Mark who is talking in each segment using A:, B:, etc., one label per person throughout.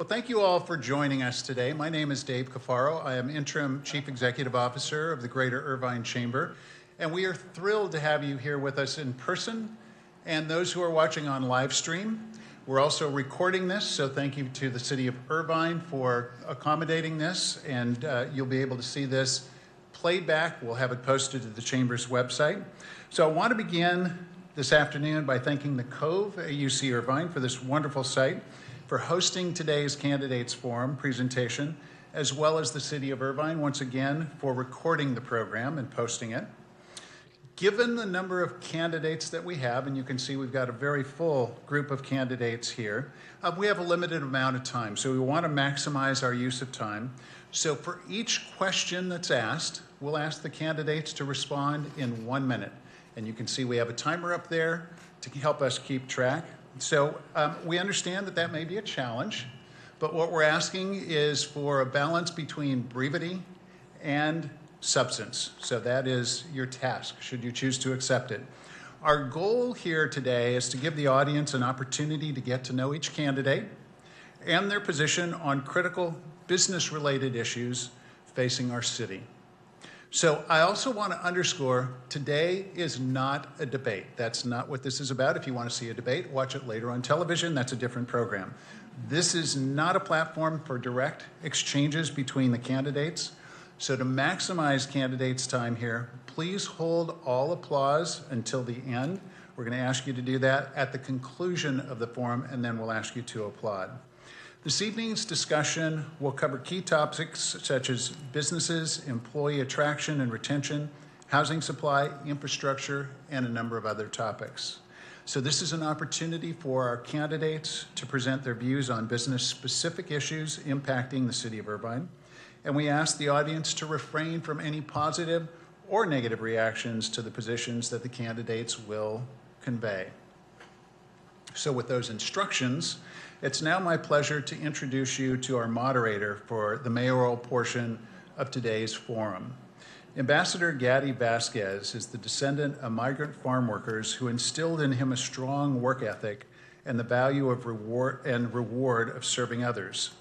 A: Well, thank you all for joining us today. My name is Dave Cafaro. I am Interim Chief Executive Officer of the Greater Irvine Chamber, and we are thrilled to have you here with us in person and those who are watching on live stream. We're also recording this, so thank you to the City of Irvine for accommodating this, and you'll be able to see this played back. We'll have it posted to the Chamber's website. So I want to begin this afternoon by thanking the Cove at UC Irvine for this wonderful site, for hosting today's Candidates Forum presentation, as well as the City of Irvine, once again, for recording the program and posting it. Given the number of candidates that we have, and you can see we've got a very full group of candidates here, we have a limited amount of time, so we want to maximize our use of time. So for each question that's asked, we'll ask the candidates to respond in 1 minute. And you can see we have a timer up there to help us keep track. So we understand that that may be a challenge, but what we're asking is for a balance between brevity and substance. So that is your task, should you choose to accept it. Our goal here today is to give the audience an opportunity to get to know each candidate and their position on critical business-related issues facing our city. So I also want to underscore, today is not a debate. That's not what this is about. If you want to see a debate, watch it later on television. That's a different program. This is not a platform for direct exchanges between the candidates. So to maximize candidates' time here, please hold all applause until the end. We're going to ask you to do that at the conclusion of the forum, and then we'll ask you to applaud. This evening's discussion will cover key topics such as businesses, employee attraction and retention, housing supply, infrastructure, and a number of other topics. So this is an opportunity for our candidates to present their views on business-specific issues impacting the City of Irvine. And we ask the audience to refrain from any positive or negative reactions to the positions that the candidates will convey. So with those instructions, it's now my pleasure to introduce you to our moderator for the mayoral portion of today's forum. Ambassador Gaddy Vasquez is the descendant of migrant farm workers who instilled in him a strong work ethic and the value of reward of serving others.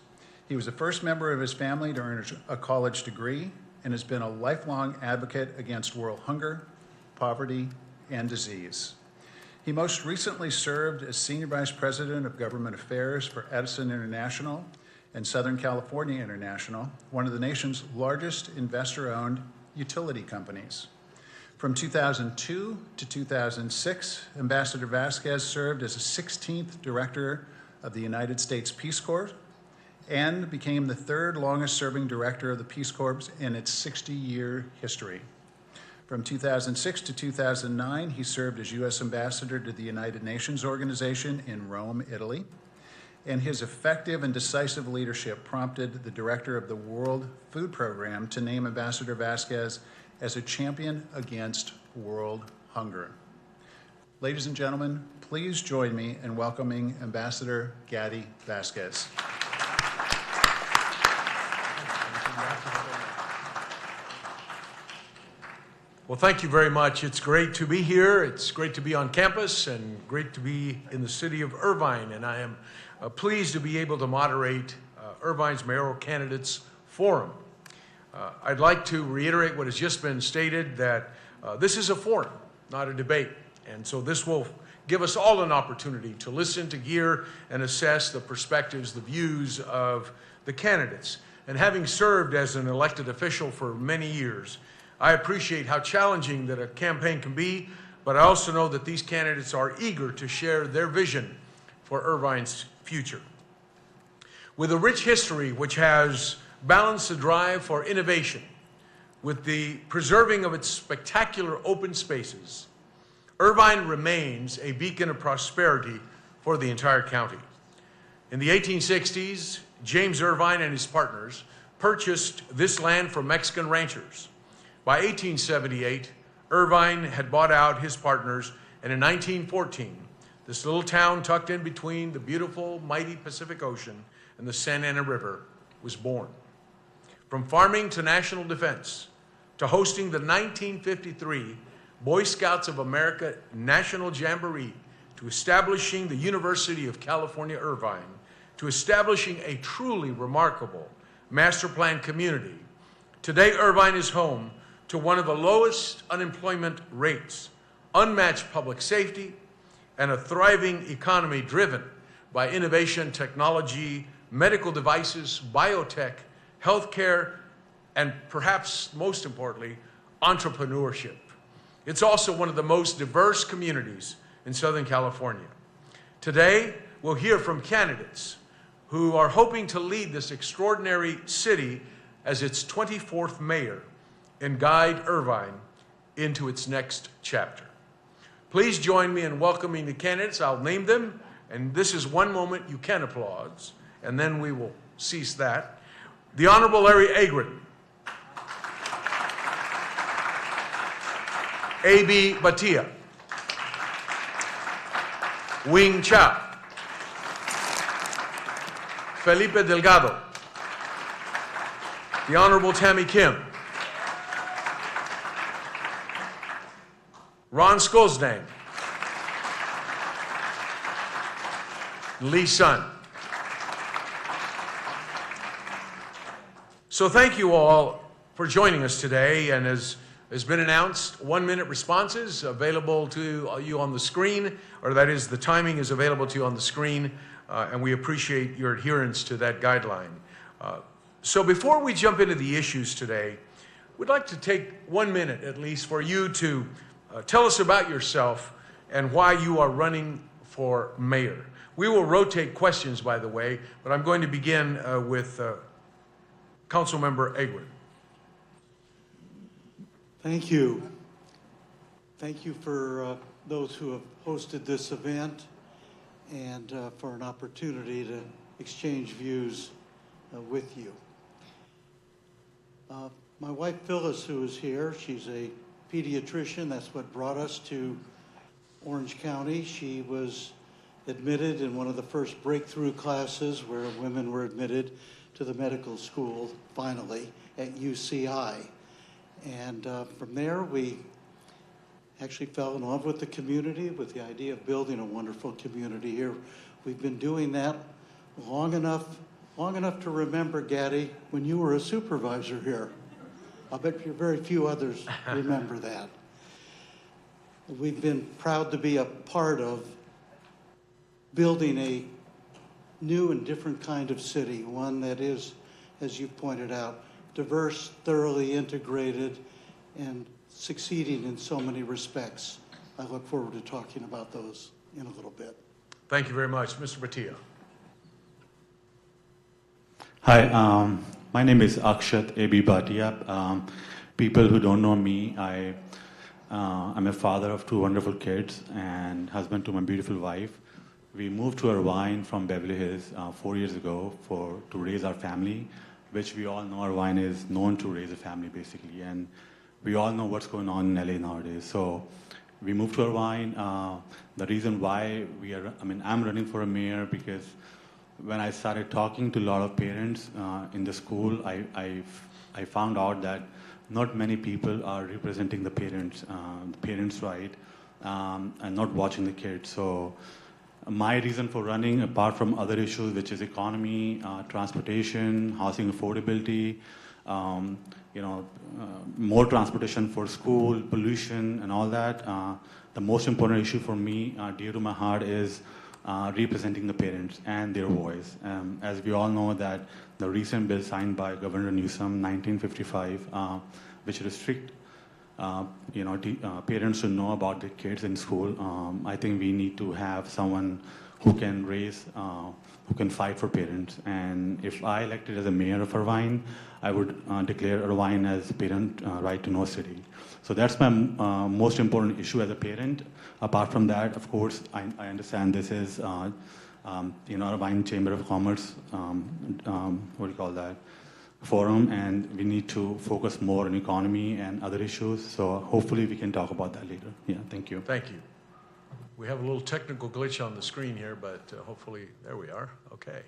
A: He was the first member of his family to earn a college degree and has been a lifelong advocate against world hunger, poverty, and disease. He most recently served as Senior Vice President of Government Affairs for Edison International and Southern California International, one of the nation's largest investor-owned utility companies. From 2002 to 2006, Ambassador Vasquez served as a 16th Director of the United States Peace Corps and became the third longest-serving Director of the Peace Corps in its 60-year history. From 2006 to 2009, he served as U.S. Ambassador to the United Nations Organization in Rome, Italy, and his effective and decisive leadership prompted the Director of the World Food Program to name Ambassador Vasquez as a champion against world hunger. Ladies and gentlemen, please join me in welcoming Ambassador Gaddy Vasquez.
B: Well, thank you very much. It's great to be here. It's great to be on campus and great to be in the city of Irvine. And I am pleased to be able to moderate Irvine's Mayoral Candidates Forum. I'd like to reiterate what has just been stated, that this is a forum, not a debate. And so this will give us all an opportunity to listen, to hear, and assess the perspectives, the views of the candidates. And having served as an elected official for many years, I appreciate how challenging that a campaign can be, but I also know that these candidates are eager to share their vision for Irvine's future. With a rich history which has balanced the drive for innovation with the preserving of its spectacular open spaces, Irvine remains a beacon of prosperity for the entire county. In the 1860s, James Irvine and his partners purchased this land from Mexican ranchers. By 1878, Irvine had bought out his partners, and in 1914, this little town tucked in between the beautiful, mighty Pacific Ocean and the Santa Ana River was born. From farming to national defense, to hosting the 1953 Boy Scouts of America National Jamboree, to establishing the University of California, Irvine, to establishing a truly remarkable master plan community. Today, Irvine is home to one of the lowest unemployment rates, unmatched public safety, and a thriving economy driven by innovation, technology, medical devices, biotech, healthcare, and perhaps most importantly, entrepreneurship. It's also one of the most diverse communities in Southern California. Today, we'll hear from candidates who are hoping to lead this extraordinary city as its 24th mayor and guide Irvine into its next chapter. Please join me in welcoming the candidates. I'll name them, and this is one moment you can applaud, and then we will cease that. The Honorable Larry Agron, A.B. Batia, Wing Chow, Felipe Delgado, the Honorable Tammy Kim, Ron Skolsdang, Lee Sun. So thank you all for joining us today, and as has been announced, 1-minute responses available to you on the screen, or that is, the timing is available to you on the screen, and we appreciate your adherence to that guideline. So before we jump into the issues today, we'd like to take 1 minute at least for you to tell us about yourself and why you are running for mayor. We will rotate questions, by the way, but I'm going to begin with Councilmember Agron.
C: Thank you. Thank you for those who have hosted this event and for an opportunity to exchange views with you. My wife Phyllis, who is here, she's a pediatrician. That's what brought us to Orange County. She was admitted in one of the first breakthrough classes where women were admitted to the medical school, finally, at UCI. And from there, we actually fell in love with the community, with the idea of building a wonderful community here. We've been doing that long enough to remember, Gaddy, when you were a supervisor here. I'll bet very few others remember that. We've been proud to be a part of building a new and different kind of city, one that is, as you pointed out, diverse, thoroughly integrated, and succeeding in so many respects. I look forward to talking about those in a little bit.
B: Thank you very much. Mr. Batia.
D: Hi, my name is Akshat A.B. Bhatia. People who don't know me, I'm a father of 2 wonderful kids and husband to my beautiful wife. We moved to Irvine from Beverly Hills 4 years ago to raise our family, which we all know Irvine is known to raise a family, basically. And we all know what's going on in LA nowadays. So we moved to Irvine. The reason why I'm running for a mayor because when I started talking to a lot of parents in the school, I found out that not many people are representing the parents' right, and not watching the kids. So my reason for running, apart from other issues, which is economy, transportation, housing affordability, more transportation for school, pollution, and all that, the most important issue for me, dear to my heart, is representing the parents and their voice. As we all know that the recent bill signed by Governor Newsom, 1955, which restrict parents to know about their kids in school. I think we need to have someone who can who can fight for parents. And if I elected as a mayor of Irvine, I would declare Irvine as parent right to know city. So that's my most important issue as a parent. Apart from that, of course, I understand this is Irvine Chamber of Commerce, forum, and we need to focus more on economy and other issues. So hopefully we can talk about that later. Yeah, thank you.
B: Thank you. We have a little technical glitch on the screen here, but hopefully, there we are. Okay.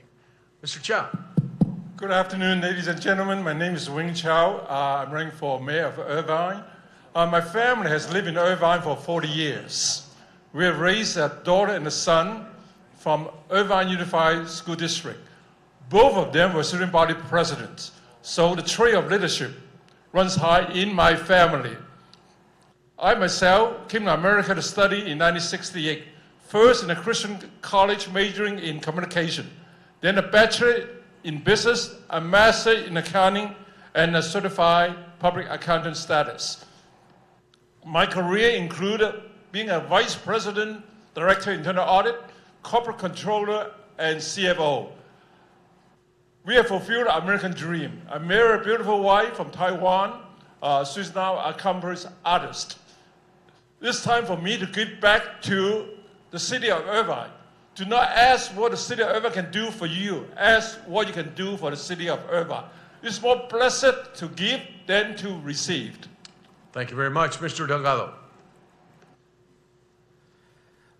B: Mr. Chow.
E: Good afternoon, ladies and gentlemen. My name is Wing Chow. I'm running for mayor of Irvine. My family has lived in Irvine for 40 years. We have raised a daughter and a son from Irvine Unified School District. Both of them were student body presidents. So the trait of leadership runs high in my family. I myself came to America to study in 1968, first in a Christian college majoring in communication, then a bachelor in business, a master in accounting, and a certified public accountant status. My career included being a vice president, director of internal audit, corporate controller, and CFO. We have fulfilled our American dream. I married a beautiful wife from Taiwan. She's now an accomplished artist. It's time for me to give back to the city of Irvine. Do not ask what the city of Irvine can do for you. Ask what you can do for the city of Irvine. It's more blessed to give than to receive.
B: Thank you very much. Mr. Delgado.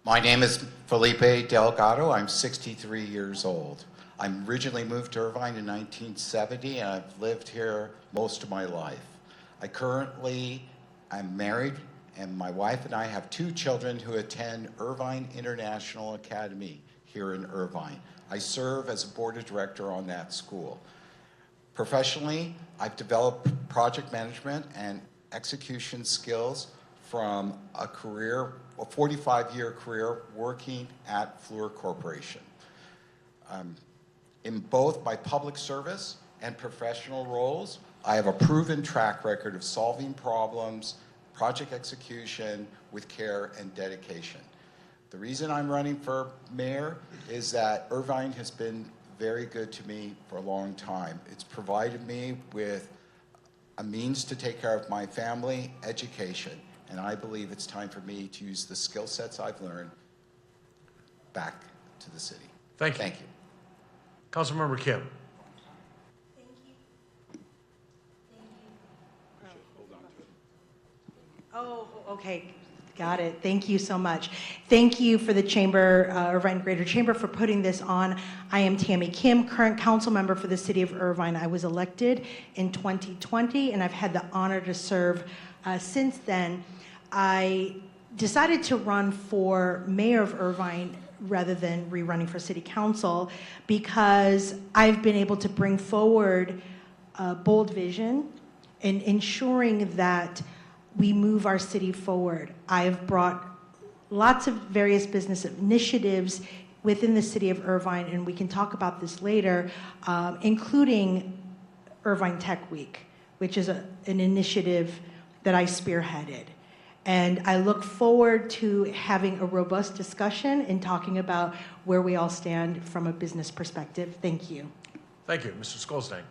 F: My name is Felipe Delgado. I'm 63 years old. I originally moved to Irvine in 1970, and I've lived here most of my life. I'm married, and my wife and I have 2 children who attend Irvine International Academy here in Irvine. I serve as a board of director on that school. Professionally, I've developed project management and execution skills from a 45-year career working at Fluor Corporation. In both my public service and professional roles, I have a proven track record of solving problems, project execution with care and dedication. The reason I'm running for mayor is that Irvine has been very good to me for a long time. It's provided me with a means to take care of my family, education, and I believe it's time for me to use the skill sets I've learned back to the city.
B: Thank you.
F: Thank you.
B: Councilmember Kim.
G: Thank you. Oh, okay. Got it. Thank you so much. Thank you for the Chamber, Irvine Greater Chamber, for putting this on. I am Tammy Kim, current council member for the city of Irvine. I was elected in 2020, and I've had the honor to serve since then. I decided to run for mayor of Irvine rather than rerunning for city council because I've been able to bring forward a bold vision in ensuring that we move our city forward. I've brought lots of various business initiatives within the city of Irvine, and we can talk about this later, including Irvine Tech Week, which is an initiative that I spearheaded. And I look forward to having a robust discussion and talking about where we all stand from a business perspective. Thank you.
B: Thank you. Mr. Skolstang.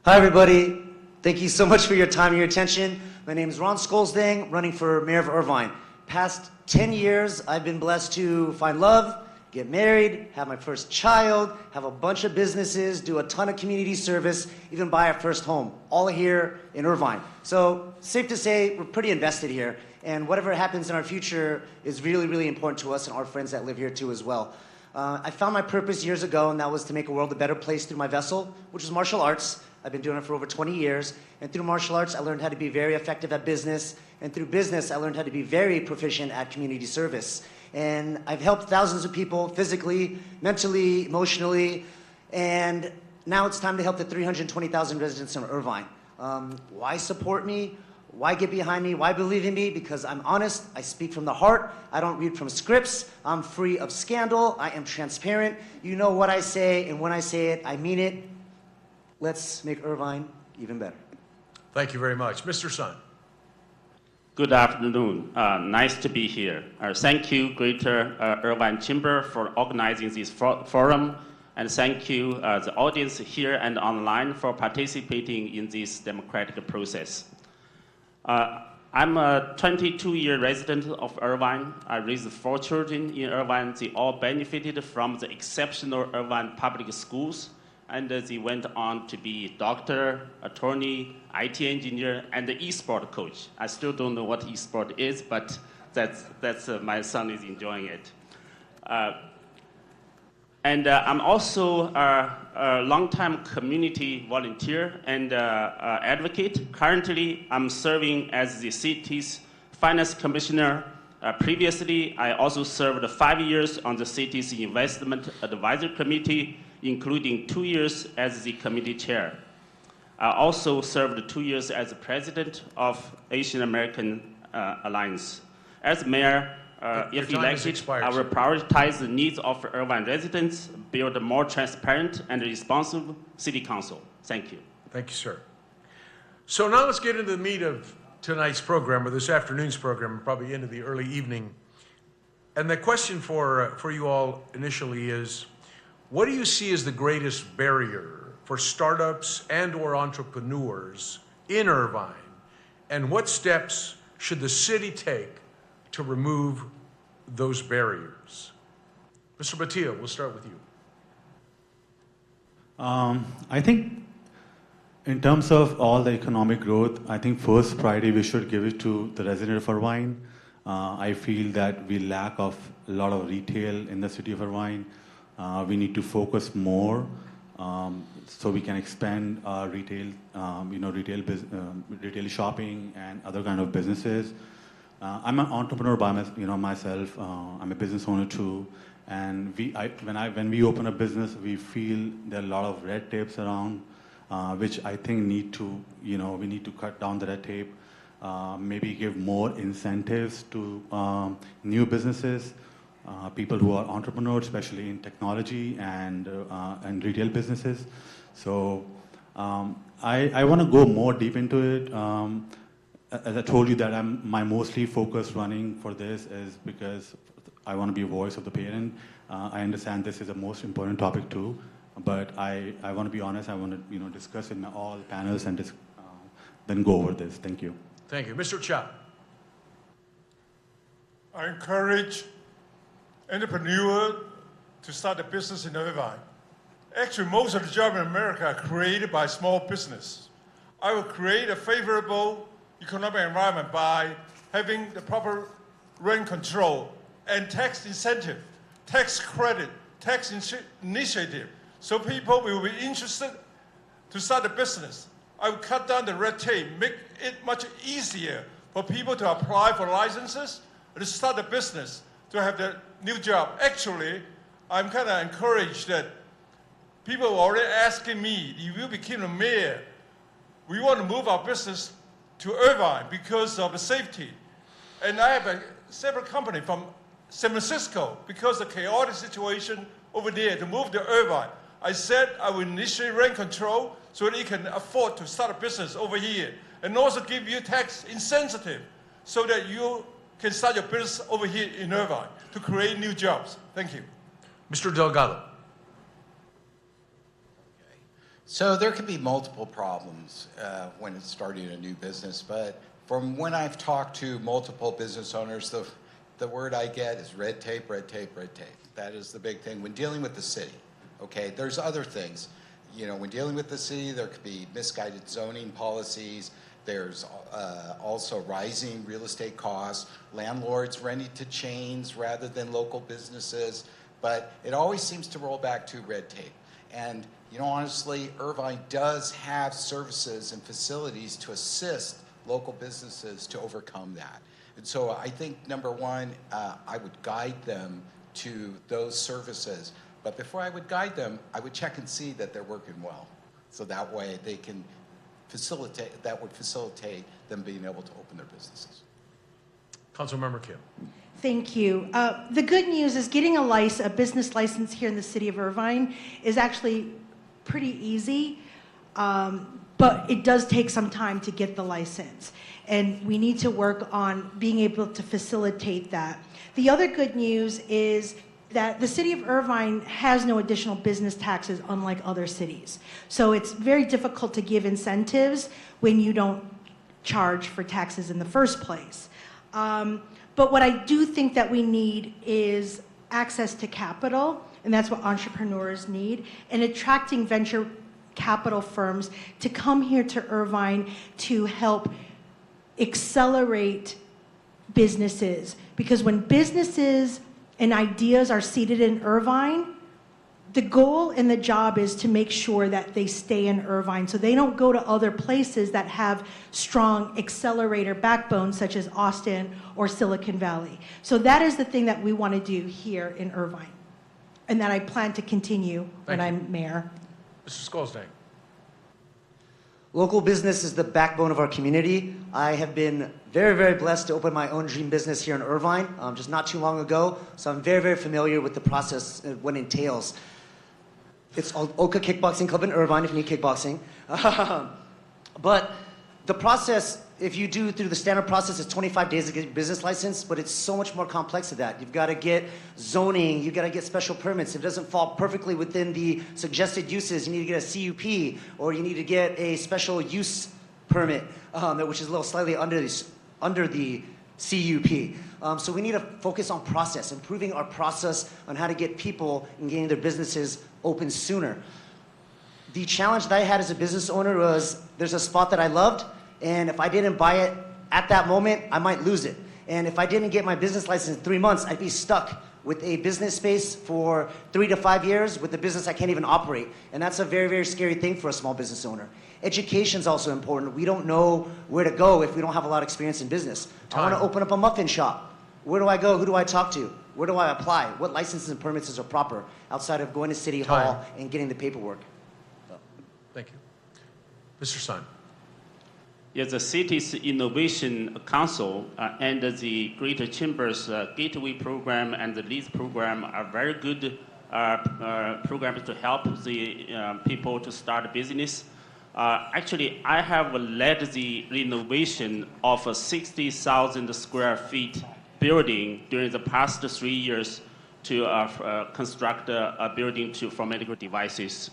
H: Hi, everybody. Thank you so much for your time and your attention. My name is Ron Skolstang, running for mayor of Irvine. Past 10 years, I've been blessed to find love, get married, have my first child, have a bunch of businesses, do a ton of community service, even buy our first home, all here in Irvine. So safe to say we're pretty invested here, and whatever happens in our future is really, really important to us and our friends that live here too as well. I found my purpose years ago, and that was to make a world a better place through my vessel, which is martial arts. I've been doing it for over 20 years, and through martial arts, I learned how to be very effective at business, and through business, I learned how to be very proficient at community service. And I've helped thousands of people physically, mentally, emotionally, and now it's time to help the 320,000 residents in Irvine. Why support me? Why get behind me? Why believe in me? Because I'm honest, I speak from the heart, I don't read from scripts, I'm free of scandal, I am transparent, you know what I say, and when I say it, I mean it. Let's make Irvine even better.
B: Thank you very much. Mr. Sun.
I: Good afternoon. Nice to be here. Thank you, Greater Irvine Chamber, for organizing this forum, and thank you, the audience here and online, for participating in this democratic process. I'm a 22-year resident of Irvine. I raised 4 children in Irvine. They all benefited from the exceptional Irvine public schools, and they went on to be doctor, attorney, IT engineer, and the e-sport coach. I still don't know what e-sport is, but that's my son is enjoying it. And I'm also a longtime community volunteer and advocate. Currently, I'm serving as the city's finance commissioner Previously, I also served 5 years on the city's investment advisory committee, including 2 years as the committee chair. I also served 2 years as the president of Asian American Alliance. As mayor, if elected, I will prioritize the needs of Irvine residents, build a more transparent and responsive city council. Thank you.
B: Thank you, sir. So now let's get into the meat of tonight's program, or this afternoon's program, probably into the early evening. And the question for you all initially is, what do you see as the greatest barrier for startups and or entrepreneurs in Irvine? And what steps should the city take to remove those barriers? Mr. Batia, we'll start with you.
D: I think in terms of all the economic growth, I think first priority we should give it to the resident of Irvine. I feel that we lack of a lot of retail in the city of Irvine. We need to focus more so we can expand our retail, retail shopping and other kind of businesses. I'm an entrepreneur by myself. I'm a business owner too. And when we open a business, we feel there are a lot of red tapes around, which I think we need to cut down the red tape, maybe give more incentives to new businesses, people who are entrepreneurs, especially in technology and retail businesses. So I want to go more deep into it. As I told you that my mostly focus running for this is because I want to be a voice of the parent. I understand this is the most important topic too. But I want to be honest. I want to discuss in all panels and then go over this. Thank you.
B: Thank you, Mr. Cha.
E: I encourage entrepreneurs to start a business in Irvine. Actually, most of the jobs in America are created by small business. I will create a favorable economic environment by having the proper rent control and tax incentive, tax credit, tax initiative. So people will be interested to start a business. I will cut down the red tape, make it much easier for people to apply for licenses, to start a business, to have the new job. Actually, I'm kind of encouraged that people are already asking me, if you become a mayor, we want to move our business to Irvine because of the safety. And I have a separate company from San Francisco because of the chaotic situation over there to move to Irvine. I said I will initiate rent control so that you can afford to start a business over here, and also give you tax incentive so that you can start your business over here in Irvine to create new jobs. Thank you.
B: Mr. Delgado.
F: So there can be multiple problems when it's starting a new business, but from when I've talked to multiple business owners, the word I get is red tape, red tape, red tape. That is the big thing when dealing with the city. Okay, there's other things. When dealing with the city, there could be misguided zoning policies. There's also rising real estate costs, landlords renting to chains rather than local businesses. But it always seems to roll back to red tape. And honestly, Irvine does have services and facilities to assist local businesses to overcome that. And so I think, number one, I would guide them to those services. But before I would guide them, I would check and see that they're working well. So that way they can that would facilitate them being able to open their businesses.
B: Councilmember Kim.
G: Thank you. The good news is getting a business license here in the city of Irvine is actually pretty easy, but it does take some time to get the license. And we need to work on being able to facilitate that. The other good news is that the city of Irvine has no additional business taxes, unlike other cities. So it's very difficult to give incentives when you don't charge for taxes in the first place. But what I do think that we need is access to capital, and that's what entrepreneurs need, and attracting venture capital firms to come here to Irvine to help accelerate businesses. Because when businesses and ideas are seated in Irvine, The goal and the job is to make sure that they stay in Irvine so they don't go to other places that have strong accelerator backbones such as Austin or Silicon Valley. So that is the thing that we want to do here in Irvine and that I plan to continue when I'm mayor.
B: Mr. Skolsdang.
H: Local business is the backbone of our community. I have been very, very blessed to open my own dream business here in Irvine just not too long ago. So I'm very, very familiar with the process and what it entails. It's Oka Kickboxing Club in Irvine if you need kickboxing. But the process, if you do through the standard process, is 25 days to get your business license, but it's so much more complex than that. You've got to get zoning, you've got to get special permits. If it doesn't fall perfectly within the suggested uses, you need to get a CUP, or you need to get a special use permit, which is a little slightly under the CUP. So we need to focus on process, improving our process on how to get people and getting their businesses open sooner. The challenge that I had as a business owner was there's a spot that I loved, and if I didn't buy it at that moment, I might lose it. And if I didn't get my business license in 3 months, I'd be stuck with a business space for 3 to 5 years with a business I can't even operate. And that's a very, very scary thing for a small business owner. Education is also important. We don't know where to go if we don't have a lot of experience in business. I want to open up a muffin shop. Where do I go? Who do I talk to? Where do I apply? What licenses and permits are proper outside of going to City Hall and getting the paperwork?
B: Thank you. Mr. Sun.
I: Yes, the city's Innovation Council and the Greater Chamber's Gateway Program and the LEAD program are very good programs to help the people to start a business. Actually, I have led the renovation of a 60,000 square feet building during the past 3 years to construct a building for medical devices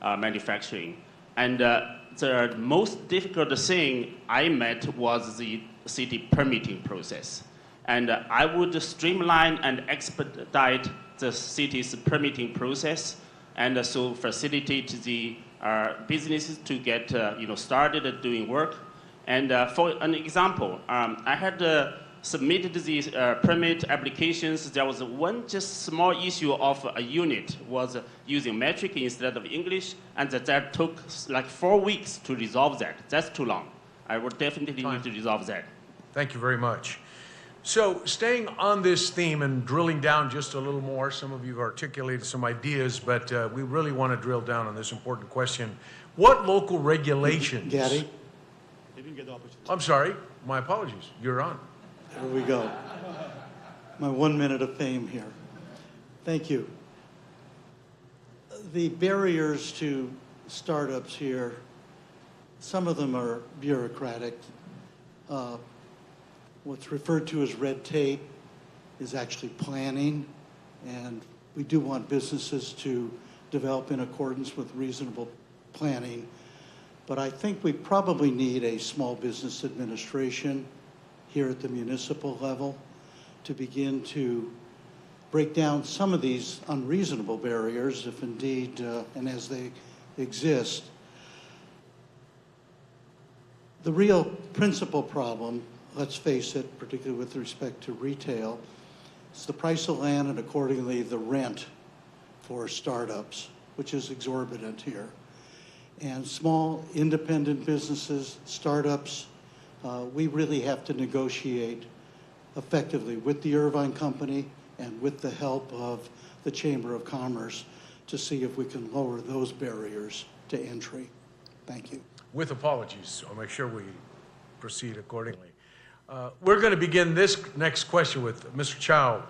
I: manufacturing. And the most difficult thing I met was the city permitting process. And I would streamline and expedite the city's permitting process and so facilitate the businesses to get started doing work. And for an example, I had submitted these permit applications. There was one just small issue of a unit was using metric instead of English, and that took like 4 weeks to resolve that. That's too long. I would definitely need to resolve that.
B: Thank you very much. So staying on this theme and drilling down just a little more, some of you have articulated some ideas, but we really want to drill down on this important question. What local regulations?
C: Gaddy?
B: I'm sorry, my apologies. You're on.
C: Here we go. My 1 minute of fame here. Thank you. The barriers to startups here, some of them are bureaucratic. What's referred to as red tape is actually planning, and we do want businesses to develop in accordance with reasonable planning. But I think we probably need a small business administration here at the municipal level to begin to break down some of these unreasonable barriers, if indeed, and as they exist. The real principal problem, let's face it, particularly with respect to retail, is the price of land and accordingly the rent for startups, which is exorbitant here. And small independent businesses, startups, we really have to negotiate effectively with the Irvine Company and with the help of the Chamber of Commerce to see if we can lower those barriers to entry. Thank you.
B: With apologies, I'll make sure we proceed accordingly. We're going to begin this next question with Mr. Chow.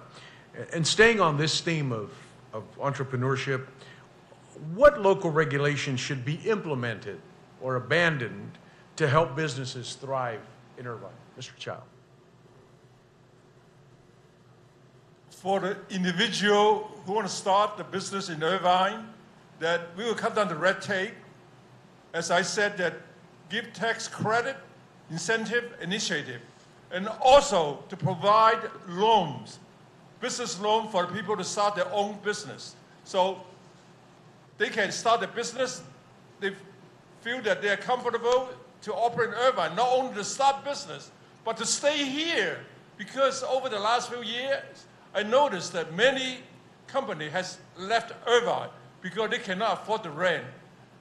B: And staying on this theme of entrepreneurship, what local regulations should be implemented or abandoned to help businesses thrive in Irvine? Mr. Chow.
E: For the individual who want to start the business in Irvine, that we will cut down the red tape. As I said, that give tax credit, incentive, initiative, and also to provide loans, business loan for people to start their own business. So they can start a business, they feel that they are comfortable to operate in Irvine, not only to start business, but to stay here. Because over the last few years, I noticed that many companies has left Irvine because they cannot afford the rent.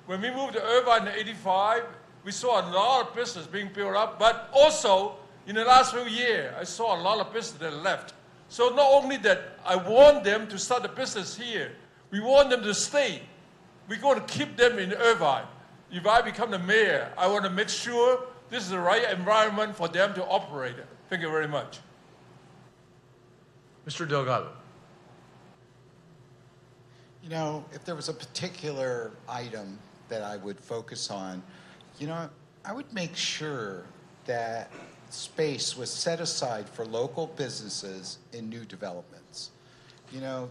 E: When we moved to Irvine in '85, we saw a lot of business being built up, but also in the last few years, I saw a lot of business that left. So not only that I want them to start a business here, we want them to stay. We're going to keep them in Irvine. If I become the mayor, I want to make sure this is the right environment for them to operate. Thank you very much.
B: Mr. Delgado.
F: You know, if there was a particular item that I would focus on, you know, I would make sure that space was set aside for local businesses in new developments. You know,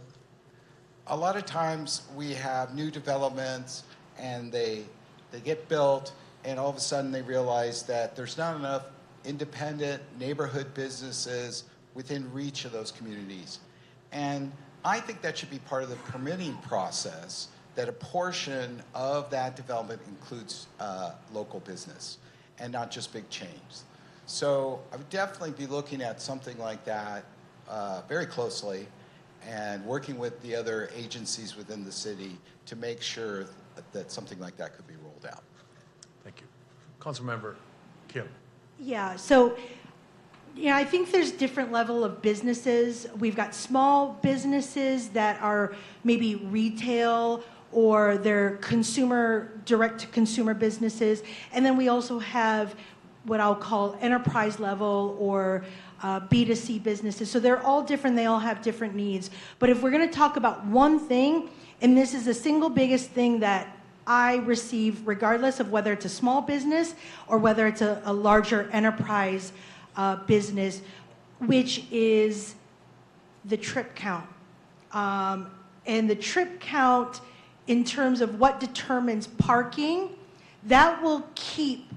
F: a lot of times we have new developments and they get built and all of a sudden they realize that there's not enough independent neighborhood businesses within reach of those communities. And I think that should be part of the permitting process, that a portion of that development includes local business and not just big chains. So I would definitely be looking at something like that very closely and working with the other agencies within the city to make sure that something like that could be rolled out.
B: Thank you. Councilmember Kim.
G: Yeah, so yeah, I think there's different level of businesses. We've got small businesses that are maybe retail or they're direct-to-consumer businesses. And then we also have what I'll call enterprise level or B2C businesses. So they're all different, they all have different needs. But if we're gonna talk about one thing, and this is the single biggest thing that I receive regardless of whether it's a small business or whether it's a larger enterprise business, which is the trip count. And the trip count in terms of what determines parking, that will keep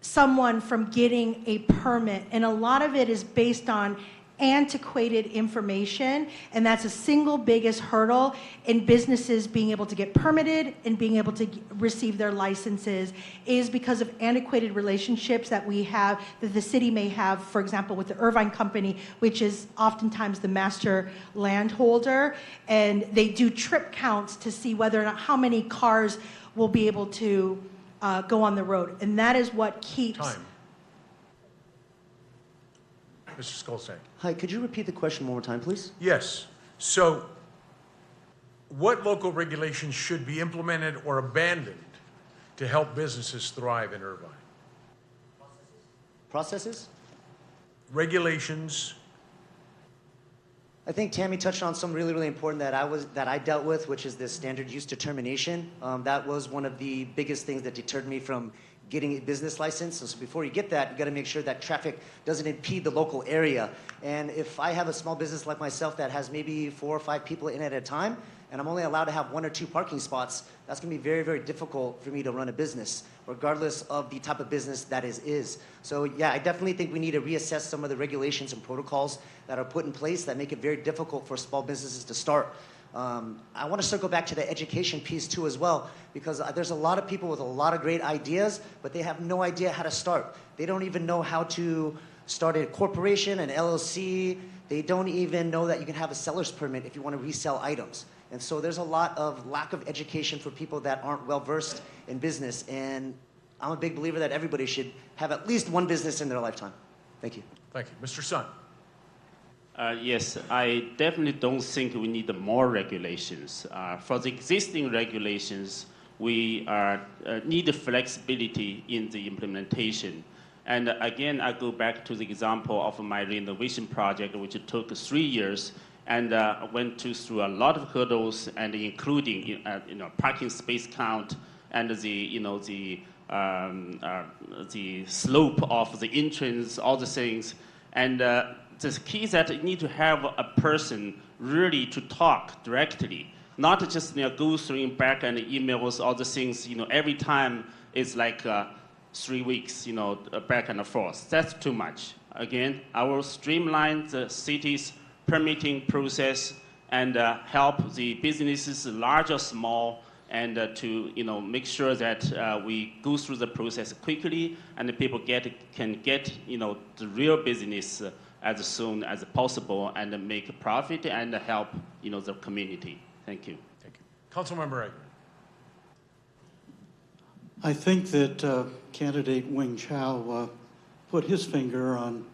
G: someone from getting a permit. And a lot of it is based on antiquated information, and that's a single biggest hurdle in businesses being able to get permitted and being able to receive their licenses, is because of antiquated relationships that we have, that the city may have, for example, with the Irvine Company, which is oftentimes the master landholder, and they do trip counts to see whether or not how many cars will be able to go on the road, and that is what keeps...
B: Time. Mr. Skolzak.
H: Hi, could you repeat the question one more time, please?
B: Yes. So what local regulations should be implemented or abandoned to help businesses thrive in Irvine?
H: Processes?
B: Regulations.
H: I think Tammy touched on some really, really important that I dealt with, which is this standard use determination. That was one of the biggest things that deterred me from getting a business license. So before you get that, you got to make sure that traffic doesn't impede the local area. And if I have a small business like myself that has maybe 4 or 5 people in at a time, and I'm only allowed to have 1 or 2 parking spots, that's going to be very, very difficult for me to run a business, regardless of the type of business that is. So yeah, I definitely think we need to reassess some of the regulations and protocols that are put in place that make it very difficult for small businesses to start. I want to circle back to the education piece too as well, because there's a lot of people with a lot of great ideas, but they have no idea how to start. They don't even know how to start a corporation, an LLC. They don't even know that you can have a seller's permit if you want to resell items. And so there's a lot of lack of education for people that aren't well versed in business. And I'm a big believer that everybody should have at least one business in their lifetime. Thank you.
B: Thank you. Mr. Sun.
I: Yes, I definitely don't think we need more regulations. For the existing regulations, we need flexibility in the implementation. And again, I go back to the example of my renovation project, which took 3 years, and went through a lot of hurdles, and including parking space count and the slope of the entrance, all the things, and the key is that you need to have a person really to talk directly, not just go through back and emails, all the things. Every time it's like 3 weeks, back and forth. That's too much. Again, I will streamline the city's permitting process and help the businesses, large or small, and to make sure that we go through the process quickly and the people can get the real business as soon as possible and make a profit and help the community. Thank you.
B: Thank you. Councilmember Eggman.
C: I think that candidate Wing Chow put his finger on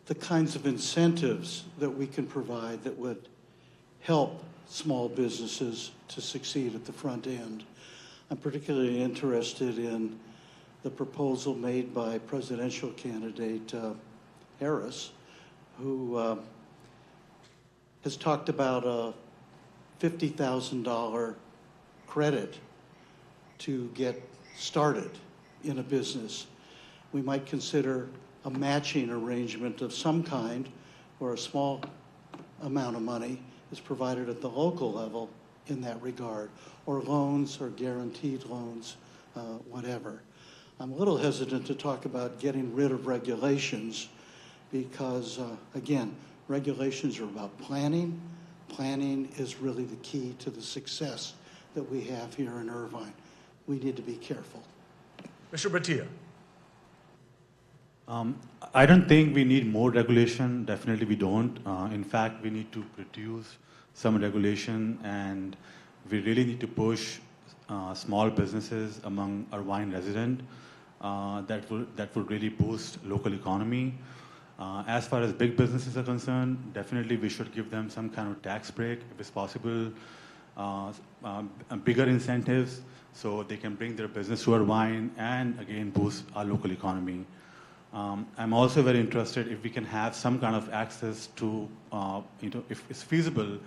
C: the kinds of incentives that we can provide that would help small businesses to succeed at the front end. I'm particularly interested in the proposal made by presidential candidate Harris, who has talked about a $50,000 credit to get started in a business. We might consider a matching arrangement of some kind, where a small amount of money is provided at the local level in that regard, or loans or guaranteed loans, whatever. I'm a little hesitant to talk about getting rid of regulations because, again, regulations are about planning. Planning is really the key to the success that we have here in Irvine. We need to be careful.
B: Mr. Batia.
D: I don't think we need more regulation. Definitely we don't. In fact, we need to reduce some regulation, and we really need to push small businesses among Irvine residents. That would really boost local economy. As far as big businesses are concerned, definitely we should give them some kind of tax break if it's possible, bigger incentives so they can bring their business to Irvine and again boost our local economy. I'm also very interested if we can have some kind of access to, if it's feasible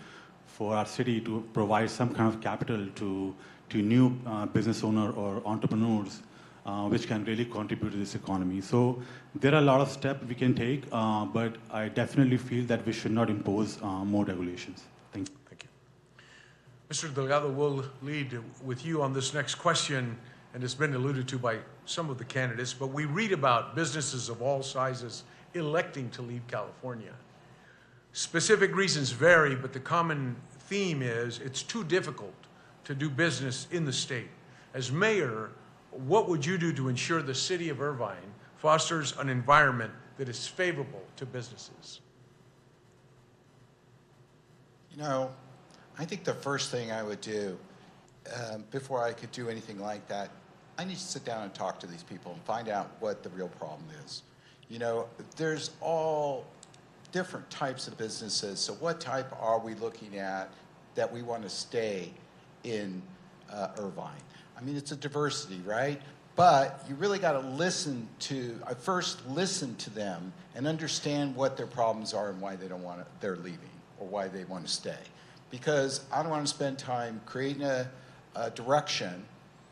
D: for our city to provide some kind of capital to new business owner or entrepreneurs, which can really contribute to this economy. So there are a lot of steps we can take, but I definitely feel that we should not impose more regulations. Thank you.
B: Thank you. Mr. Delgado, we'll lead with you on this next question, and it's been alluded to by some of the candidates, but we read about businesses of all sizes electing to leave California. Specific reasons vary, but the common theme is it's too difficult to do business in the state. As mayor, what would you do to ensure the city of Irvine fosters an environment that is favorable to businesses?
F: You know, I think the first thing I would do before I could do anything like that, I need to sit down and talk to these people and find out what the real problem is. You know, there's all different types of businesses, so what type are we looking at that we want to stay in Irvine? I mean, it's a diversity, right? But you really got to listen to, first listen to them and understand what their problems are and why they don't want to, they're leaving or why they want to stay. Because I don't want to spend time creating a direction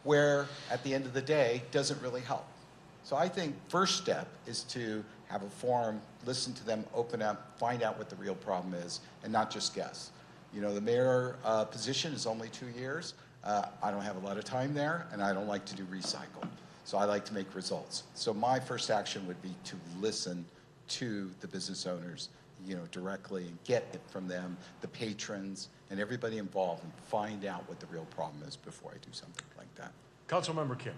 F: where at the end of the day doesn't really help. So I think first step is to have a forum, listen to them, open up, find out what the real problem is, and not just guess. You know, the mayor position is only 2 years. I don't have a lot of time there, and I don't like to do recycle. So I like to make results. So my first action would be to listen to the business owners, you know, directly and get it from them, the patrons, and everybody involved, and find out what the real problem is before I do something like that.
B: Councilmember Kim.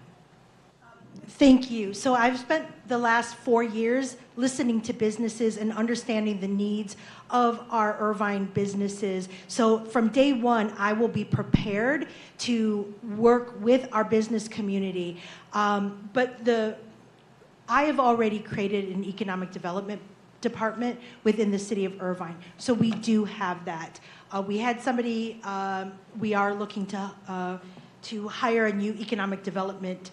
G: Thank you. So I've spent the last 4 years listening to businesses and understanding the needs of our Irvine businesses. So from day one, I will be prepared to work with our business community. I have already created an economic development department within the city of Irvine. So we do have that. We had somebody, we are looking to hire a new economic development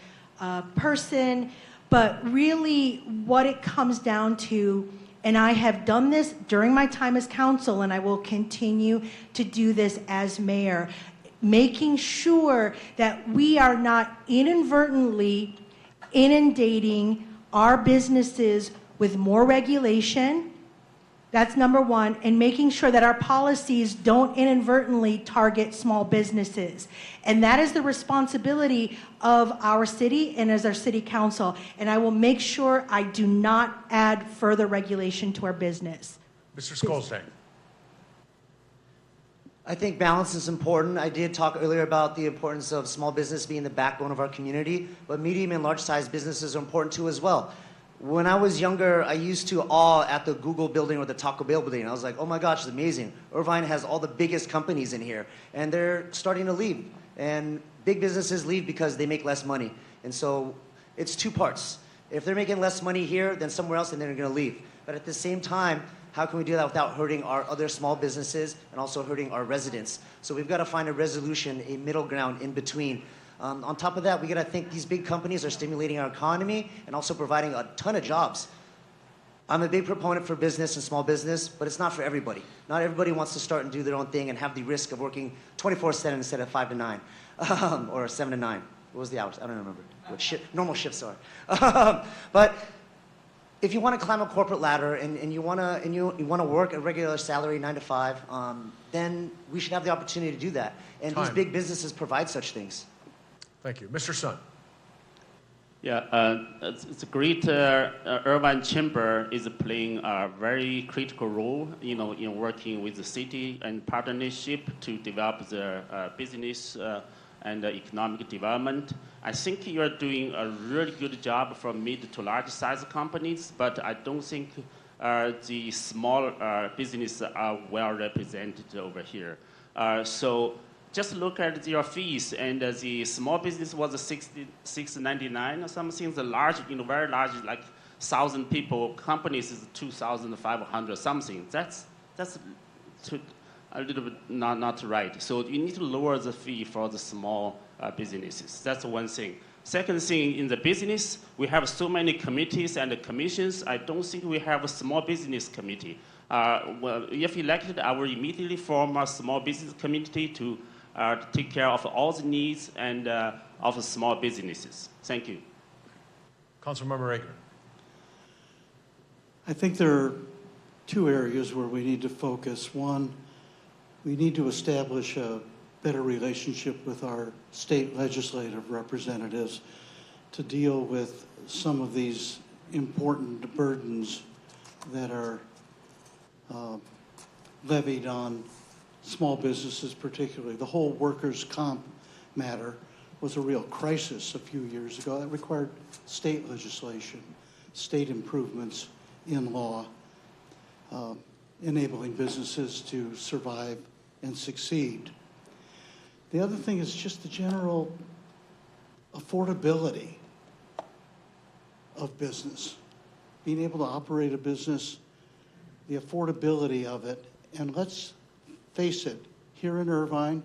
G: person, but really what it comes down to, and I have done this during my time as council, and I will continue to do this as mayor, making sure that we are not inadvertently inundating our businesses with more regulation. That's number one, and making sure that our policies don't inadvertently target small businesses. And that is the responsibility of our city and as our city council. And I will make sure I do not add further regulation to our business.
B: Mr. Skolstang.
H: I think balance is important. I did talk earlier about the importance of small business being the backbone of our community, but medium and large-sized businesses are important too as well. When I was younger, I used to awe at the Google building or the Taco Bell building. I was like, oh my gosh, it's amazing. Irvine has all the biggest companies in here, and they're starting to leave. And big businesses leave because they make less money. And so it's two parts. If they're making less money here than somewhere else, then they're going to leave. But at the same time, how can we do that without hurting our other small businesses and also hurting our residents? So we've got to find a resolution, a middle ground in between. On top of that, we got to think these big companies are stimulating our economy and also providing a ton of jobs. I'm a big proponent for business and small business, but it's not for everybody. Not everybody wants to start and do their own thing and have the risk of working 24/7 instead of 5 to 9, or 7 to 9. What was the hours? I don't remember what normal shifts are. But if you want to climb a corporate ladder and you want to work a regular salary 9 to 5, then we should have the opportunity to do that. And these big businesses provide such things.
B: Thank you. Mr. Sun.
I: Yeah, it's a Greater Irvine Chamber is playing a very critical role, in working with the city and partnership to develop the business and economic development. I think you are doing a really good job for mid to large size companies, but I don't think the small businesses are well represented over here. So just look at your fees, and the small business was $6.99 or something. The large, very large, like 1,000 people companies is 2,500 something. That's a little bit not right. So you need to lower the fee for the small businesses. That's one thing. Second thing, in the business, we have so many committees and commissions. I don't think we have a small business committee. Well, if elected, I will immediately form a small business committee to take care of all the needs and of small businesses. Thank you.
B: Councilmember Reagan.
C: I think there are two areas where we need to focus. One, we need to establish a better relationship with our state legislative representatives to deal with some of these important burdens that are levied on small businesses particularly. The whole workers' comp matter was a real crisis a few years ago. That required state legislation, state improvements in law, enabling businesses to survive and succeed. The other thing is just the general affordability of business. Being able to operate a business, the affordability of it, and let's face it, here in Irvine,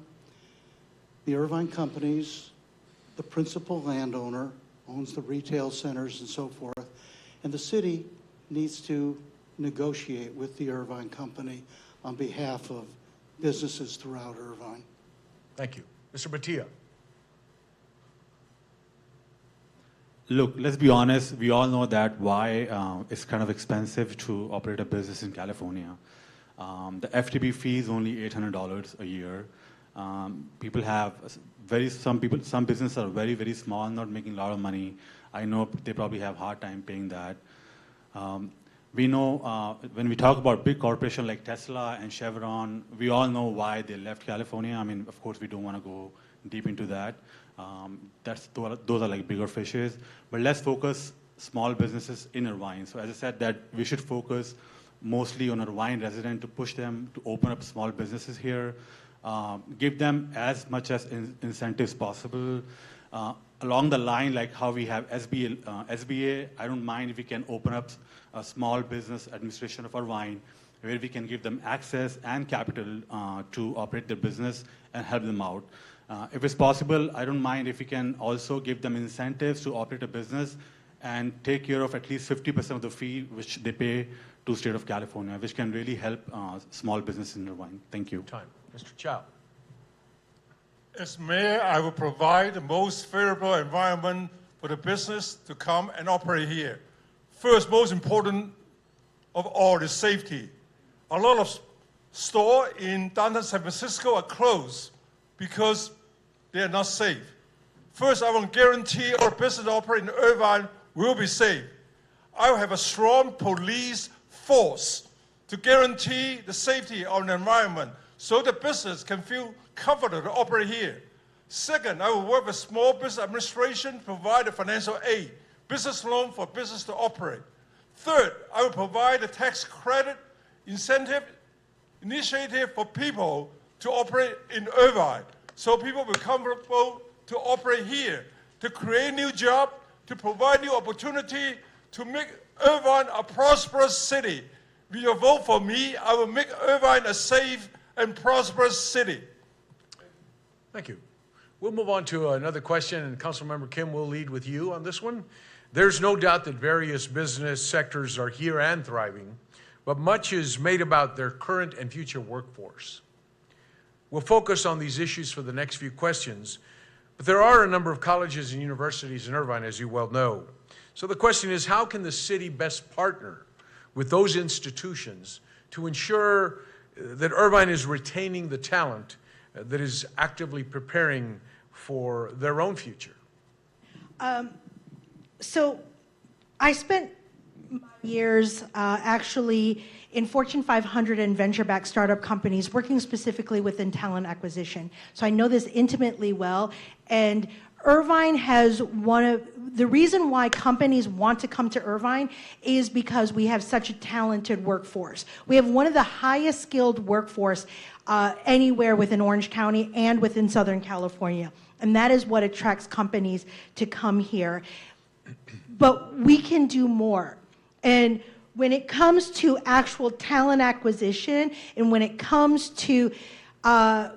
C: the Irvine companies, the principal landowner owns the retail centers and so forth, and the city needs to negotiate with the Irvine company on behalf of businesses throughout Irvine.
B: Thank you. Mr. Batia.
D: Look, let's be honest. We all know that why it's kind of expensive to operate a business in California. The FTB fee is only $800 a year. People have some businesses are very, very small, not making a lot of money. I know they probably have a hard time paying that. We know when we talk about big corporations like Tesla and Chevron, we all know why they left California. I mean, of course, we don't want to go deep into that. Those are like bigger fishes. But let's focus small businesses in Irvine. So as I said, that we should focus mostly on Irvine residents to push them to open up small businesses here, give them as much as incentives possible. Along the line, like how we have SBA, I don't mind if we can open up a small business administration of Irvine, where we can give them access and capital to operate their business and help them out. If it's possible, I don't mind if we can also give them incentives to operate a business and take care of at least 50% of the fee which they pay to state of California, which can really help small businesses in Irvine. Thank you.
B: Time. Mr. Chow.
E: As mayor, I will provide the most favorable environment for the business to come and operate here. First, most important of all is safety. A lot of stores in downtown San Francisco are closed because they are not safe. First, I want to guarantee all business operating in Irvine will be safe. I will have a strong police force to guarantee the safety of the environment so the business can feel comfortable to operate here. Second, I will work with small business administration to provide the financial aid business loan for business to operate. Third, I will provide a tax credit initiative for people to operate in Irvine, so people will be comfortable to operate here, to create new jobs, to provide new opportunity, to make Irvine a prosperous city. If you vote for me, I will make Irvine a safe and prosperous city.
B: Thank you. We'll move on to another question, and Councilmember Kim will lead with you on this one. There's no doubt that various business sectors are here and thriving, but much is made about their current and future workforce. We'll focus on these issues for the next few questions, but there are a number of colleges and universities in Irvine, as you well know. So the question is, how can the city best partner with those institutions to ensure that Irvine is retaining the talent that is actively preparing for their own future?
G: So I spent years actually in Fortune 500 and venture-backed startup companies working specifically within talent acquisition. So I know this intimately well. And Irvine has the reason why companies want to come to Irvine is because we have such a talented workforce. We have one of the highest skilled workforce anywhere within Orange County and within Southern California. And that is what attracts companies to come here. But we can do more. And when it comes to actual talent acquisition, and when it comes to,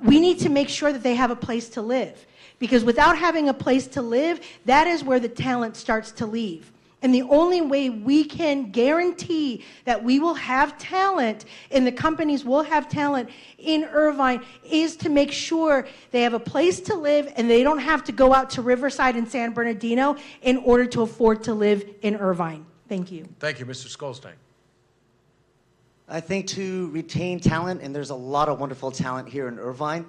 G: we need to make sure that they have a place to live. Because without having a place to live, that is where the talent starts to leave. And the only way we can guarantee that we will have talent and the companies will have talent in Irvine is to make sure they have a place to live and they don't have to go out to Riverside and San Bernardino in order to afford to live in Irvine. Thank you.
B: Thank you, Mr. Skolstein.
H: I think to retain talent, and there's a lot of wonderful talent here in Irvine,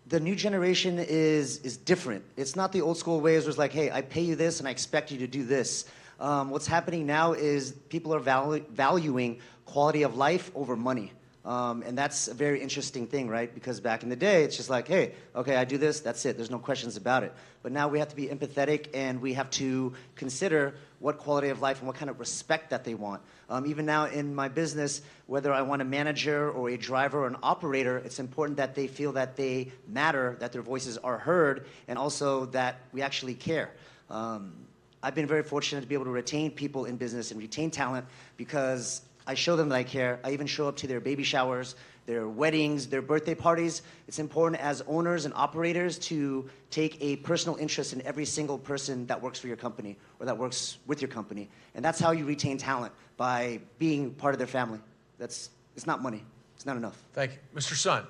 H: the new generation is different. It's not the old school ways where it's like, hey, I pay you this and I expect you to do this. What's happening now is people are valuing quality of life over money. And that's a very interesting thing, right? Because back in the day, it's just like, hey, okay, I do this, that's it. There's no questions about it. But now we have to be empathetic and we have to consider what quality of life and what kind of respect that they want. Even now in my business, whether I want a manager or a driver or an operator, it's important that they feel that they matter, that their voices are heard, and also that we actually care. I've been very fortunate to be able to retain people in business and retain talent because I show them that I care. I even show up to their baby showers, their weddings, their birthday parties. It's important as owners and operators to take a personal interest in every single person that works for your company or that works with your company. And that's how you retain talent, by being part of their family. It's not money. It's not enough.
B: Thank you. Mr. Sun.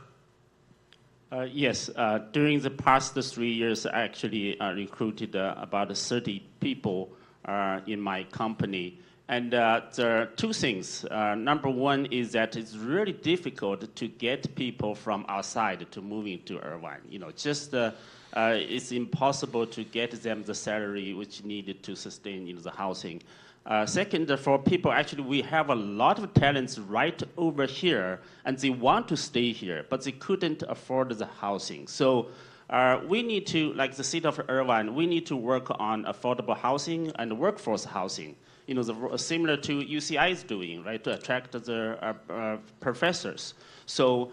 I: Yes, during the past 3 years, I actually recruited about 30 people in my company. And there are two things. Number one is that it's really difficult to get people from outside to move into Irvine. You know, just it's impossible to get them the salary which needed to sustain the housing. Second, for people, actually, we have a lot of talents right over here, and they want to stay here, but they couldn't afford the housing. So we need to, like the city of Irvine, we need to work on affordable housing and workforce housing. You know, similar to UCI is doing, right, to attract the professors. So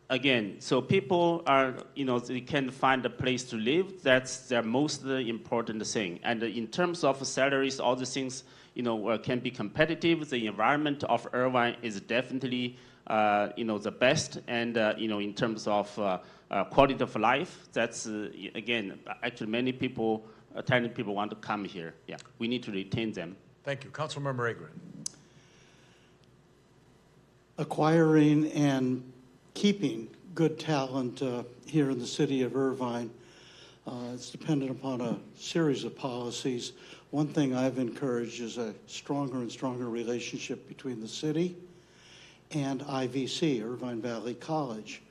I: again, so people are, you know, they can find a place to live. That's their most important thing. And in terms of salaries, all the things, you know, can be competitive. The environment of Irvine is definitely, you know, the best. And, you know, in terms of quality of life, that's, again, actually many people, talented people want to come here. Yeah, we need to retain them.
B: Thank you. Councilmember Agron.
C: Acquiring and keeping good talent here in the city of Irvine, it's dependent upon a series of policies. One thing I've encouraged is a stronger and stronger relationship between the city and IVC, Irvine Valley College,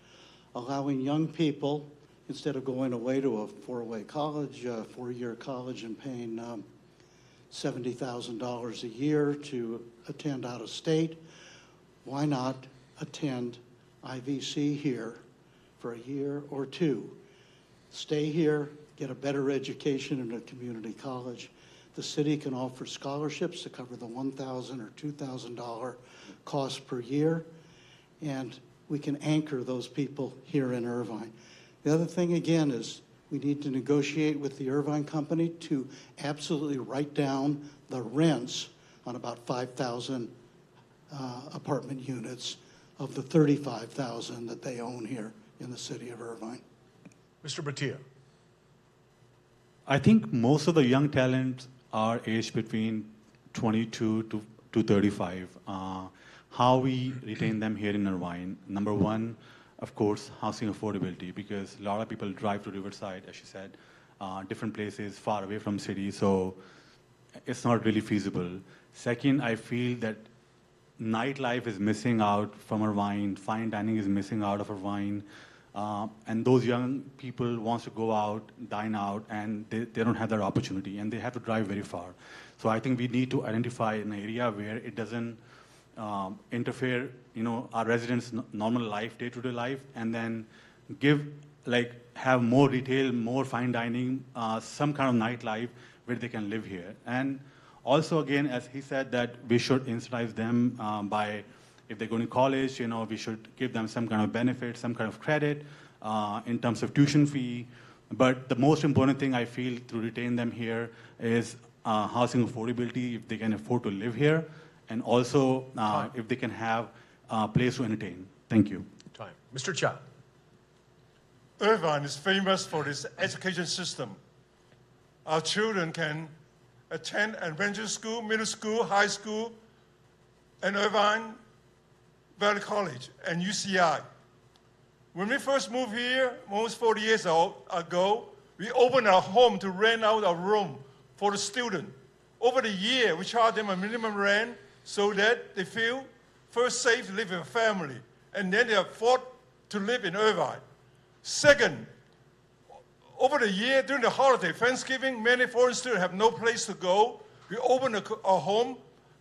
C: allowing young people, instead of going away to a four-year college and paying $70,000 a year to attend out of state, why not attend IVC here for a year or two? Stay here, get a better education in a community college. The city can offer scholarships to cover the $1,000 or $2,000 cost per year, and we can anchor those people here in Irvine. The other thing, again, is we need to negotiate with the Irvine company to absolutely write down the rents on about 5,000 apartment units of the 35,000 that they own here in the city of Irvine.
B: Mr. Batia.
D: I think most of the young talents are aged between 22 to 35. How we retain them here in Irvine? Number one, of course, housing affordability, because a lot of people drive to Riverside, as she said, different places far away from city, so it's not really feasible. Second, I feel that nightlife is missing out from Irvine, fine dining is missing out of Irvine, and those young people want to go out, dine out, and they don't have that opportunity, and they have to drive very far. So I think we need to identify an area where it doesn't interfere, our residents' normal life, day-to-day life, and then have more retail, more fine dining, some kind of nightlife where they can live here. And also, again, as he said, that we should incentivize them by, if they're going to college, we should give them some kind of benefit, some kind of credit in terms of tuition fee. But the most important thing I feel to retain them here is housing affordability, if they can afford to live here, and also if they can have a place to entertain. Thank you.
B: Time. Mr. Cha.
E: Irvine is famous for its education system. Our children can attend elementary school, middle school, high school, and Irvine Valley College and UCI. When we first moved here, almost 40 years ago, we opened our home to rent out a room for the student. Over the year, we charge them a minimum rent so that they feel first safe to live with a family, and then they afford to live in Irvine. Second, over the year, during the holiday, Thanksgiving, many foreign students have no place to go. We opened a home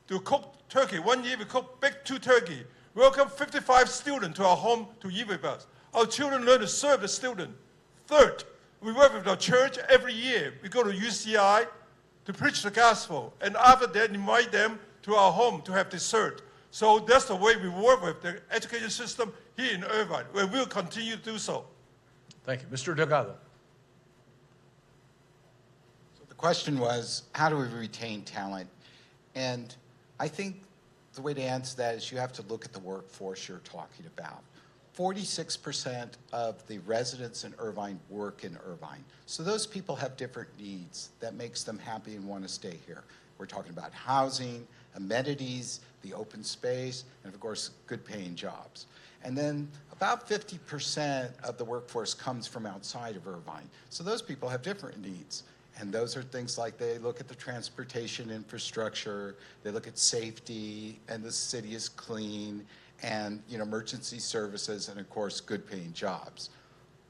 E: to cook turkey. One year we cooked big 2 turkey. We welcome 55 students to our home to eat with us. Our children learn to serve the student. Third, we work with our church every year. We go to UCI to preach the gospel, and after that, invite them to our home to have dessert. So that's the way we work with the education system here in Irvine, where we'll continue to do so.
B: Thank you. Mr. Delgado.
F: The question was, how do we retain talent? And I think the way to answer that is you have to look at the workforce you're talking about. 46% of the residents in Irvine work in Irvine. So those people have different needs that makes them happy and want to stay here. We're talking about housing, amenities, the open space, and of course, good paying jobs. And then about 50% of the workforce comes from outside of Irvine. So those people have different needs. And those are things like they look at the transportation infrastructure, they look at safety, and the city is clean, and emergency services, and of course, good paying jobs.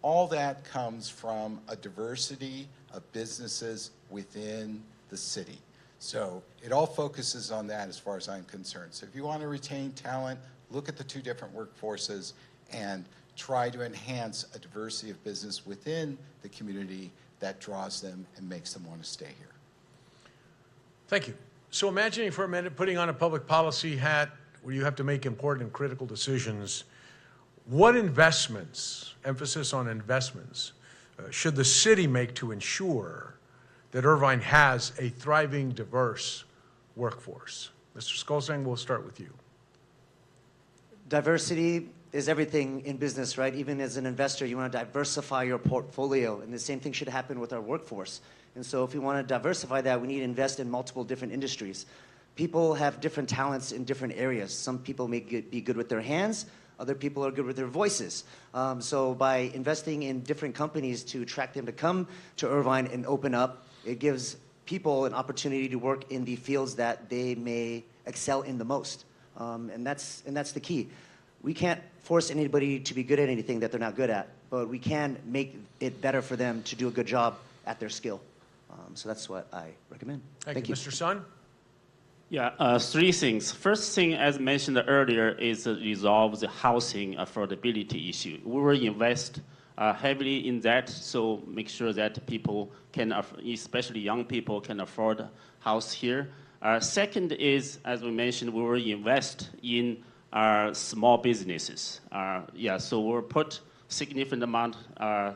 F: All that comes from a diversity of businesses within the city. So it all focuses on that as far as I'm concerned. So if you want to retain talent, look at the 2 different workforces and try to enhance a diversity of business within the community that draws them and makes them want to stay here.
B: Thank you. So imagining for a minute putting on a public policy hat where you have to make important and critical decisions, what investments, emphasis on investments, should the city make to ensure that Irvine has a thriving, diverse workforce? Mr. Skolzang, we'll start with you.
H: Diversity is everything in business, right? Even as an investor, you want to diversify your portfolio, and the same thing should happen with our workforce. And so if we want to diversify that, we need to invest in multiple different industries. People have different talents in different areas. Some people may be good with their hands, other people are good with their voices. So by investing in different companies to attract them to come to Irvine and open up, it gives people an opportunity to work in the fields that they may excel in the most. And that's the key. We can't force anybody to be good at anything that they're not good at, but we can make it better for them to do a good job at their skill. So that's what I recommend.
B: Thank you. Mr. Sun?
I: Yeah, 3 things. First thing, as mentioned earlier, is to resolve the housing affordability issue. We will invest heavily in that, so make sure that people can, especially young people, can afford house here. Second is, as we mentioned, we will invest in small businesses. So we'll put significant amount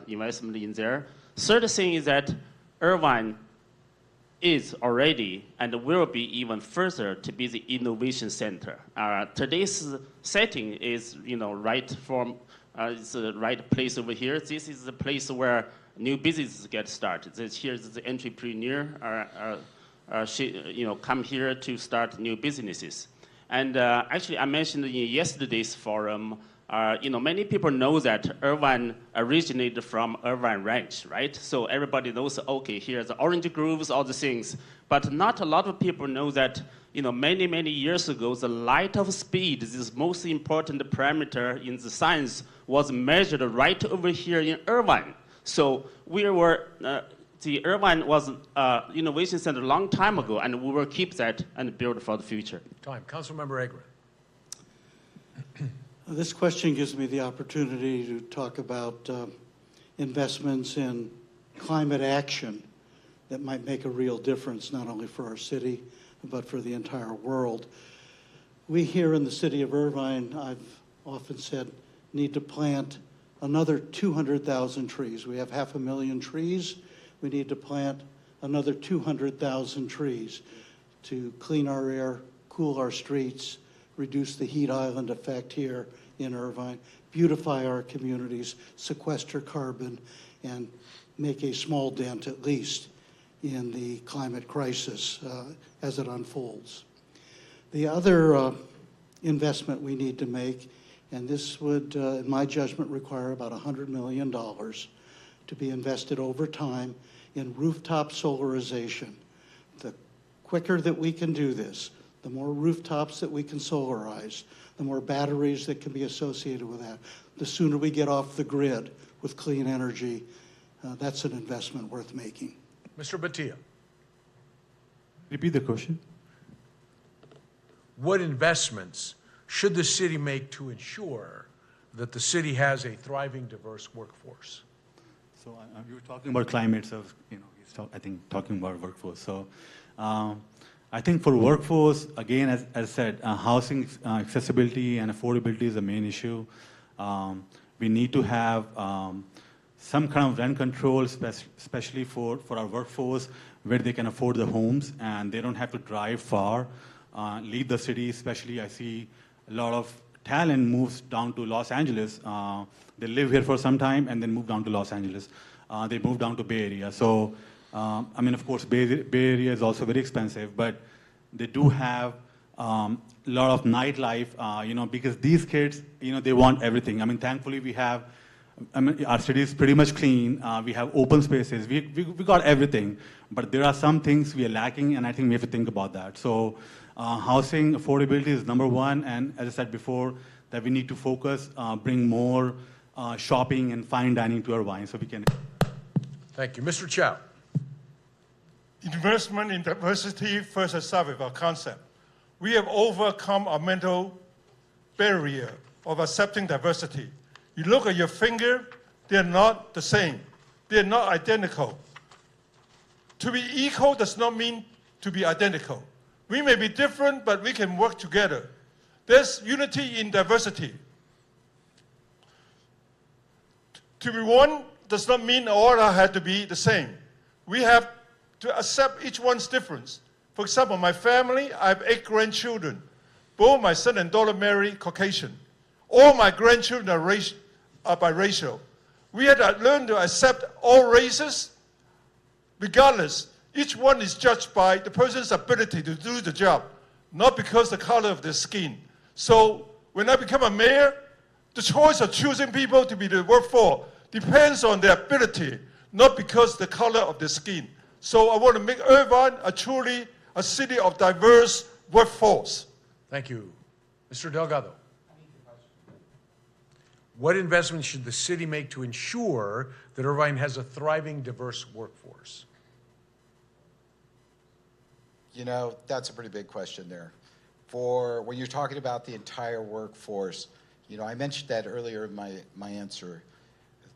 I: investment in there. Third thing is that Irvine is already and will be even further to be the innovation center. Today's setting is, right from, it's the right place over here. This is the place where new businesses get started. Here's the entrepreneur, come here to start new businesses. And actually, I mentioned in yesterday's forum, many people know that Irvine originated from Irvine Ranch, right? So everybody knows, okay, here's the orange groves, all the things. But not a lot of people know that, many, many years ago, the light of speed, this most important parameter in the science, was measured right over here in Irvine. So we were, the Irvine was innovation center a long time ago, and we will keep that and build for the future.
B: Time. Councilmember Agron.
C: This question gives me the opportunity to talk about investments in climate action that might make a real difference, not only for our city, but for the entire world. We here in the city of Irvine, I've often said, need to plant another 200,000 trees. We have 500,000 trees. We need to plant another 200,000 trees to clean our air, cool our streets, reduce the heat island effect here in Irvine, beautify our communities, sequester carbon, and make a small dent at least in the climate crisis as it unfolds. The other investment we need to make, and this would, in my judgment, require about $100 million to be invested over time in rooftop solarization. The quicker that we can do this, the more rooftops that we can solarize, the more batteries that can be associated with that, the sooner we get off the grid with clean energy, that's an investment worth making.
B: Mr. Batia.
D: Repeat the question.
B: What investments should the city make to ensure that the city has a thriving, diverse workforce?
D: So you were talking about climate, so I think talking about workforce. So I think for workforce, again, as I said, housing accessibility and affordability is the main issue. We need to have some kind of rent control, especially for our workforce, where they can afford the homes and they don't have to drive far, leave the city. Especially, I see a lot of talent moves down to Los Angeles. They live here for some time and then move down to Los Angeles. They move down to Bay Area. So, of course, Bay Area is also very expensive, but they do have a lot of nightlife, because these kids, they want everything. Thankfully, we have, our city is pretty much clean. We have open spaces. We got everything, but there are some things we are lacking, and I think we have to think about that. So housing affordability is number one, and as I said before, that we need to focus, bring more shopping and fine dining to Irvine so we can.
B: Thank you. Mr. Chow.
E: Investment in diversity first start with our concept. We have overcome our mental barrier of accepting diversity. You look at your finger, they're not the same. They're not identical. To be equal does not mean to be identical. We may be different, but we can work together. There's unity in diversity. To be one does not mean all have to be the same. We have to accept each one's difference. For example, my family, I have 8 grandchildren. Both my son and daughter marry Caucasian. All my grandchildren are biracial. We had to learn to accept all races, regardless. Each one is judged by the person's ability to do the job, not because the color of their skin. So when I become a mayor, the choice of choosing people to be the work for depends on their ability, not because the color of their skin. So I want to make Irvine truly a city of diverse workforce.
B: Thank you. Mr. Delgado. What investments should the city make to ensure that Irvine has a thriving, diverse workforce?
F: That's a pretty big question there. For when you're talking about the entire workforce, I mentioned that earlier in my answer.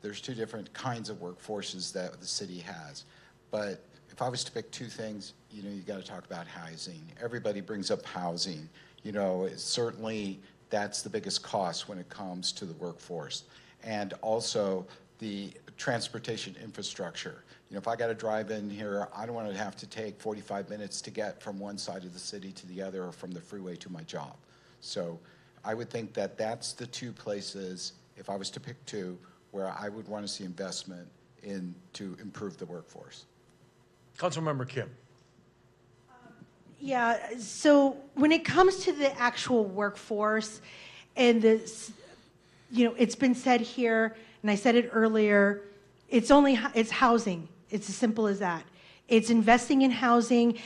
F: there's two different kinds of workforces that the city has. But if I was to pick two things, you know, you got to talk about housing. Everybody brings up housing. You know, certainly that's the biggest cost when it comes to the workforce. And also the transportation infrastructure. You know, if I got to drive in here, I don't want to have to take 45 minutes to get from one side of the city to the other or from the freeway to my job. So I would think that that's the two places, if I was to pick two, where I would want to see investment in to improve the workforce.
B: Councilmember Kim.
G: Yeah, so when it comes to the actual workforce and this, you know, it's been said here, and I said it earlier, it's housing. It's as simple as that. It's investing in housing.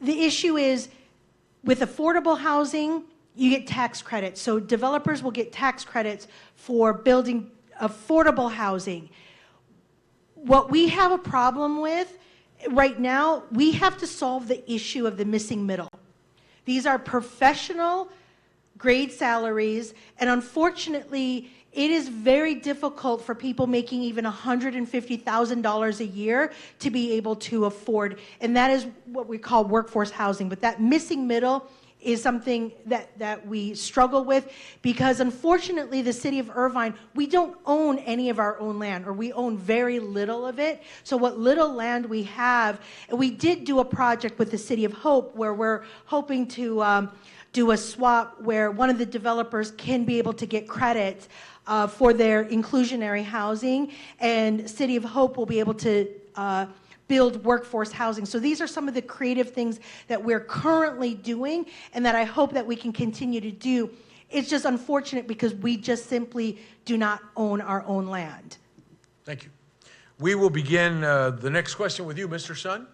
G: The issue is with affordable housing, you get tax credits. So developers will get tax credits for building affordable housing. What we have a problem with right now, we have to solve the issue of the missing middle. These are professional grade salaries, and unfortunately, it is very difficult for people making even $150,000 a year to be able to afford, and that is what we call workforce housing. But that missing middle is something that we struggle with because unfortunately the city of Irvine, we don't own any of our own land, or we own very little of it. So what little land we have, and we did do a project with the City of Hope where we're hoping to do a swap where one of the developers can be able to get credit for their inclusionary housing, and City of Hope will be able to build workforce housing. So these are some of the creative things that we're currently doing and that I hope that we can continue to do. It's just unfortunate because we just simply do not own our own land.
B: Thank you. We will begin the next question with you, Mr. Sun.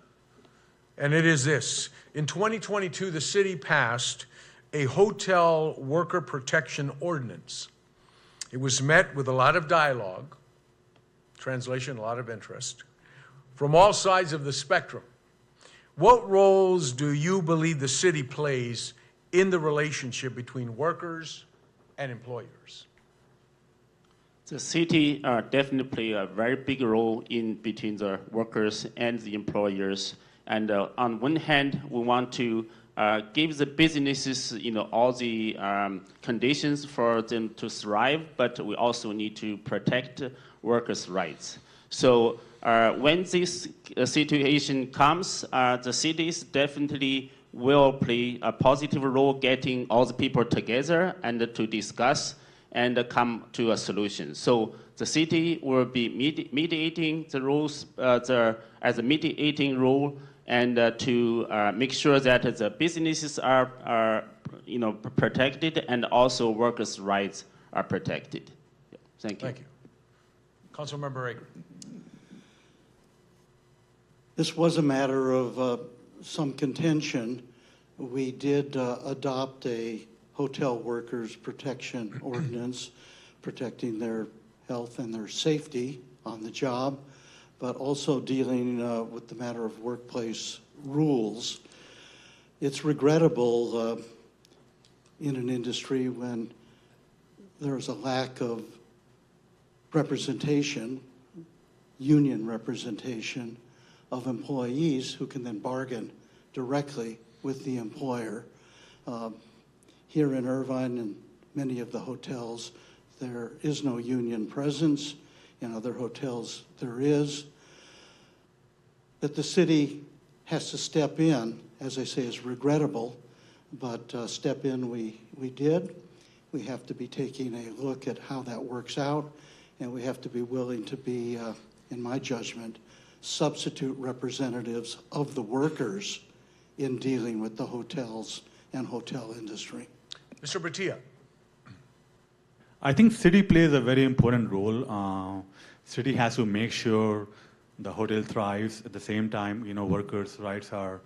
B: And it is this. In 2022, the city passed a hotel worker protection ordinance. It was met with a lot of dialogue, translation, a lot of interest, from all sides of the spectrum. What roles do you believe the city plays in the relationship between workers and employers?
I: The city definitely play a very big role in between the workers and the employers. And on one hand, we want to give the businesses, you know, all the conditions for them to thrive, but we also need to protect workers' rights. So when this situation comes, the cities definitely will play a positive role getting all the people together and to discuss and come to a solution. So the city will be mediating the rules as a mediating role, and to make sure that the businesses are you know, protected and also workers' rights are protected. Yeah. Thank you.
B: Thank you. Councilmember Rager.
C: This was a matter of some contention. We did adopt a hotel workers protection ordinance, protecting their health and their safety on the job, but also dealing with the matter of workplace rules. It's regrettable in an industry when there's a lack of representation, union representation of employees who can then bargain directly with the employer. Here in Irvine and many of the hotels, there is no union presence. In other hotels, there is. That the city has to step in, as I say, is regrettable, but step in we did. We have to be taking a look at how that works out, and we have to be willing to be, in my judgment, substitute representatives of the workers in dealing with the hotels and hotel industry.
B: Mr. Batia.
D: I think city plays a very important role. City has to make sure the hotel thrives. At the same time, you know, workers' rights are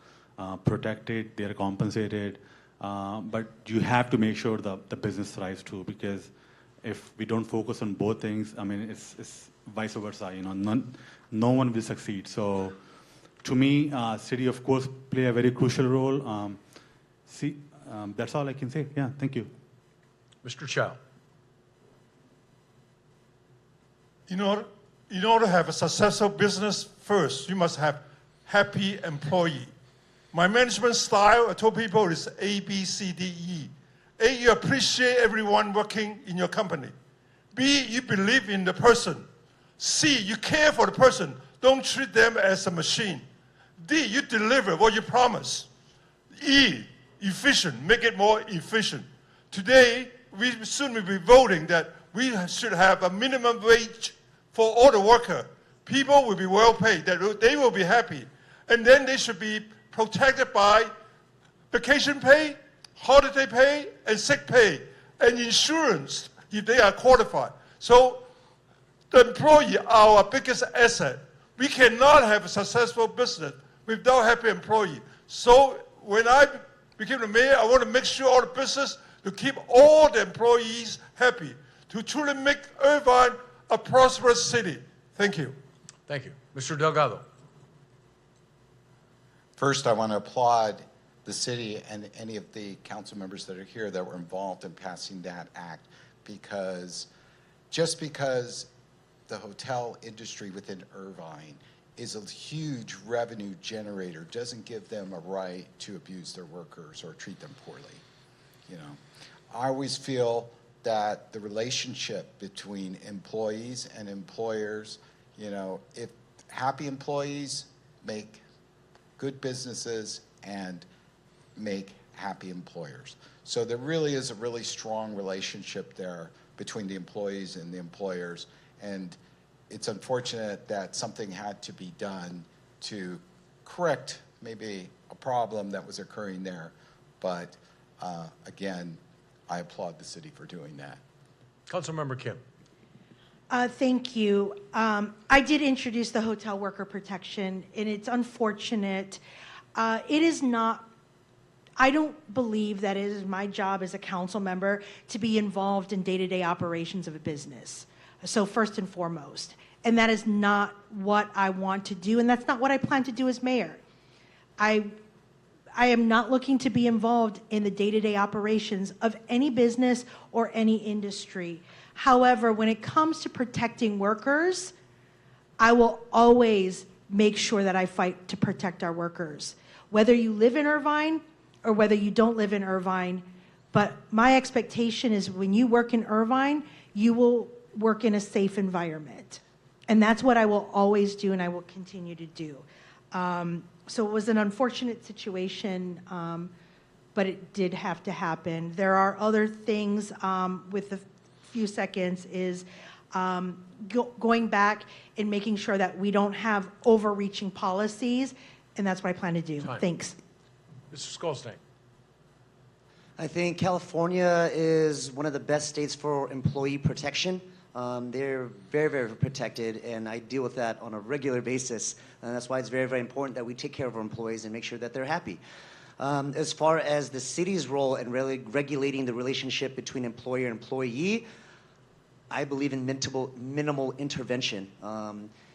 D: protected, they are compensated, but you have to make sure the business thrives too, because if we don't focus on both things, I mean, it's vice versa, you know, no one will succeed. So to me, city, of course, play a very crucial role. That's all I can say. Yeah, thank you.
B: Mr. Chow.
E: in order to have a successful business, first, you must have happy employee. My management style, I told people, is A, B, C, D, E. A, you appreciate everyone working in your company. B, you believe in the person. C, you care for the person. Don't treat them as a machine. D, you deliver what you promise. E, efficient, make it more efficient. Today, we soon will be voting that we should have a minimum wage for all the workers. People will be well paid, that they will be happy. And then they should be protected by vacation pay, holiday pay, and sick pay, and insurance if they are qualified. So the employee are our biggest asset. We cannot have a successful business without happy employee. So when I became the mayor, I want to make sure all the business to keep all the employees happy, to truly make Irvine a prosperous city. Thank you.
B: Thank you. Mr. Delgado.
F: First, I want to applaud the city and any of the council members that are here that were involved in passing that act, because just because the hotel industry within Irvine is a huge revenue generator doesn't give them a right to abuse their workers or treat them poorly. You know, I always feel that the relationship between employees and employers, you know, if happy employees make good businesses and make happy employers. So there really is a really strong relationship there between the employees and the employers, and it's unfortunate that something had to be done to correct maybe a problem that was occurring there, but again, I applaud the city for doing that.
B: Councilmember Kim.
G: Thank you. I did introduce the hotel worker protection, and it's unfortunate. It is not, I don't believe that it is my job as a council member to be involved in day-to-day operations of a business. So first and foremost, and that is not what I want to do, and that's not what I plan to do as mayor. I am not looking to be involved in the day-to-day operations of any business or any industry. However, when it comes to protecting workers, I will always make sure that I fight to protect our workers, whether you live in Irvine or whether you don't live in Irvine. But my expectation is when you work in Irvine, you will work in a safe environment. And that's what I will always do, and I will continue to do. So it was an unfortunate situation, but it did have to happen. There are other things with the few seconds is going back and making sure that we don't have overreaching policies, and that's what I plan to do.
B: Time.
G: Thanks.
B: Mr. Skolstein.
H: I think California is one of the best states for employee protection. They're very, very protected, and I deal with that on a regular basis. And that's why it's very, very important that we take care of our employees and make sure that they're happy. As far as the city's role in regulating the relationship between employer and employee, I believe in minimal intervention.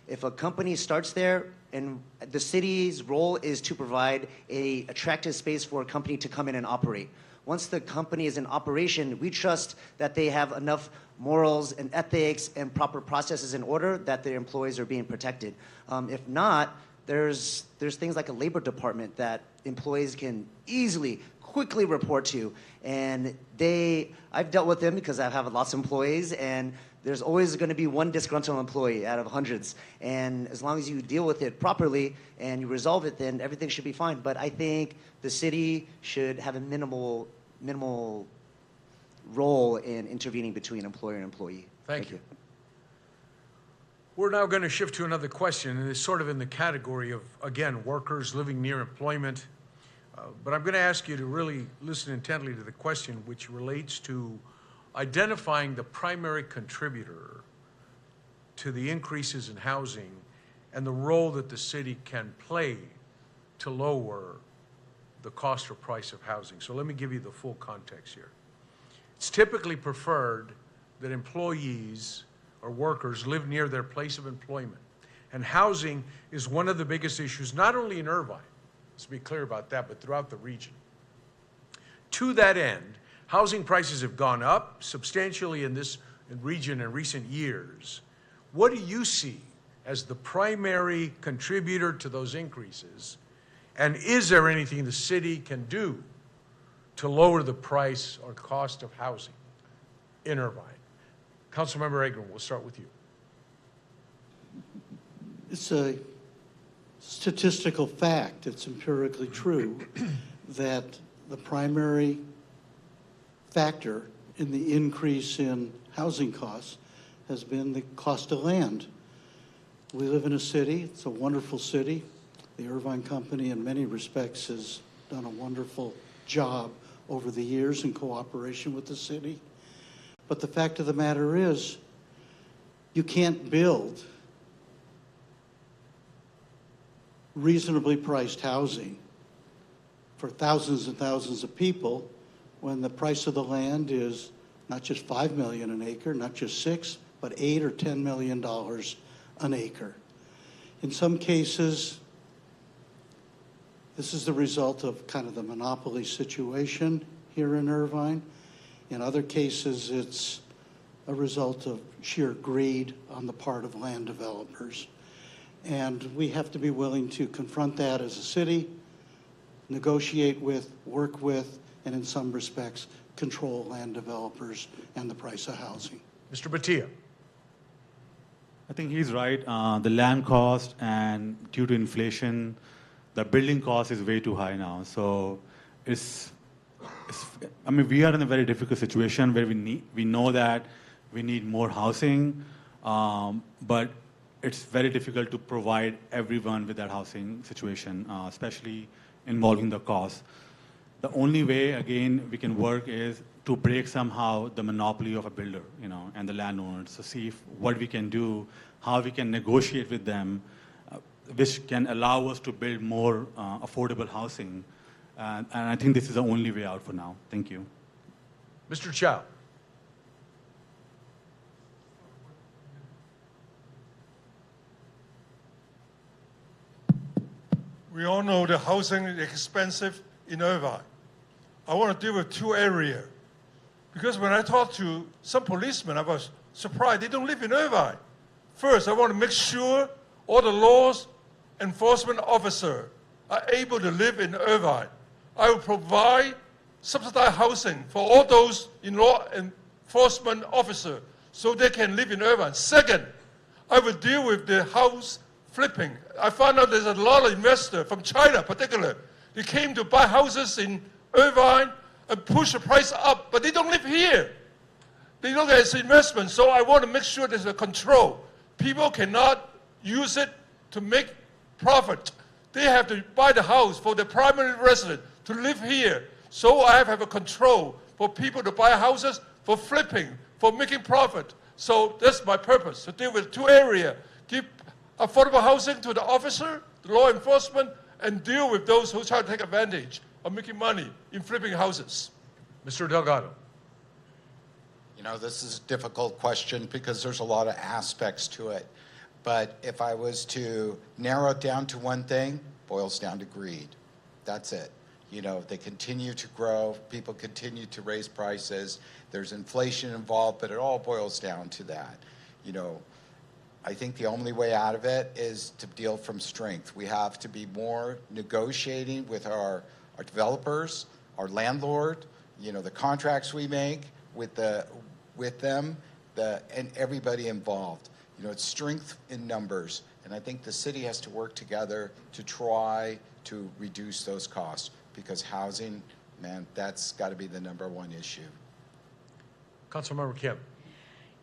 H: If a company starts there, and the city's role is to provide an attractive space for a company to come in and operate. Once the company is in operation, we trust that they have enough morals and ethics and proper processes in order that their employees are being protected. If not, there's things like a labor department that employees can easily, quickly report to. And I've dealt with them because I have lots of employees, and there's always going to be one disgruntled employee out of hundreds. And as long as you deal with it properly and you resolve it, then everything should be fine. But I think the city should have a minimal role in intervening between employer and employee.
B: Thank you. We're now going to shift to another question, and it's sort of in the category of, again, workers living near employment. But I'm going to ask you to really listen intently to the question, which relates to identifying the primary contributor to the increases in housing and the role that the city can play to lower the cost or price of housing. So let me give you the full context here. It's typically preferred that employees or workers live near their place of employment. And housing is one of the biggest issues, not only in Irvine, let's be clear about that, but throughout the region. To that end, housing prices have gone up substantially in this region in recent years, what do you see as the primary contributor to those increases? And is there anything the city can do to lower the price or cost of housing in Irvine? Councilmember Agron, we'll start with you.
C: It's a statistical fact, it's empirically true, that the primary factor in the increase in housing costs has been the cost of land. We live in a city, it's a wonderful city. The Irvine Company in many respects has done a wonderful job over the years in cooperation with the city. But the fact of the matter is, you can't build reasonably priced housing for thousands and thousands of people when the price of the land is not just $5 million an acre, not just $6, but $8 or $10 million an acre. In some cases, this is the result of kind of the monopoly situation here in Irvine. In other cases, it's a result of sheer greed on the part of land developers. And we have to be willing to confront that as a city, negotiate with, work with, and in some respects, control land developers and the price of housing.
B: Mr. Batia.
D: I think he's right. The land cost and due to inflation, the building cost is way too high now. So I mean, we are in a very difficult situation where we know that we need more housing, but it's very difficult to provide everyone with that housing situation, especially involving the cost. The only way, again, we can work is to break somehow the monopoly of a builder, and the landowners, to see what we can do, how we can negotiate with them, which can allow us to build more affordable housing. And I think this is the only way out for now. Thank you.
B: Mr. Chow.
E: We all know the housing is expensive in Irvine. I want to deal with two areas. Because when I talked to some policemen, I was surprised they don't live in Irvine. First, I want to make sure all the laws enforcement officers are able to live in Irvine. I will provide subsidized housing for all those law enforcement officers so they can live in Irvine. Second, I will deal with the house flipping. I found out there's a lot of investors from China particularly. They came to buy houses in Irvine and push the price up, but they don't live here. They don't get investment, so I want to make sure there's a control. People cannot use it to make profit. They have to buy the house for the primary resident to live here. So I have a control for people to buy houses for flipping, for making profit. So that's my purpose, to deal with two areas. Give affordable housing to the officer, the law enforcement, and deal with those who try to take advantage of making money in flipping houses.
B: Mr. Delgado.
F: This is a difficult question because there's a lot of aspects to it. But if I was to narrow it down to one thing, it boils down to greed. That's it. They continue to grow, people continue to raise prices, there's inflation involved, but it all boils down to that. I think the only way out of it is to deal from strength. We have to be more negotiating with our developers, our landlord, the contracts we make with them, and everybody involved. It's strength in numbers, and I think the city has to work together to try to reduce those costs, because housing, man, that's got to be the #1 issue.
B: Councilmember Kim.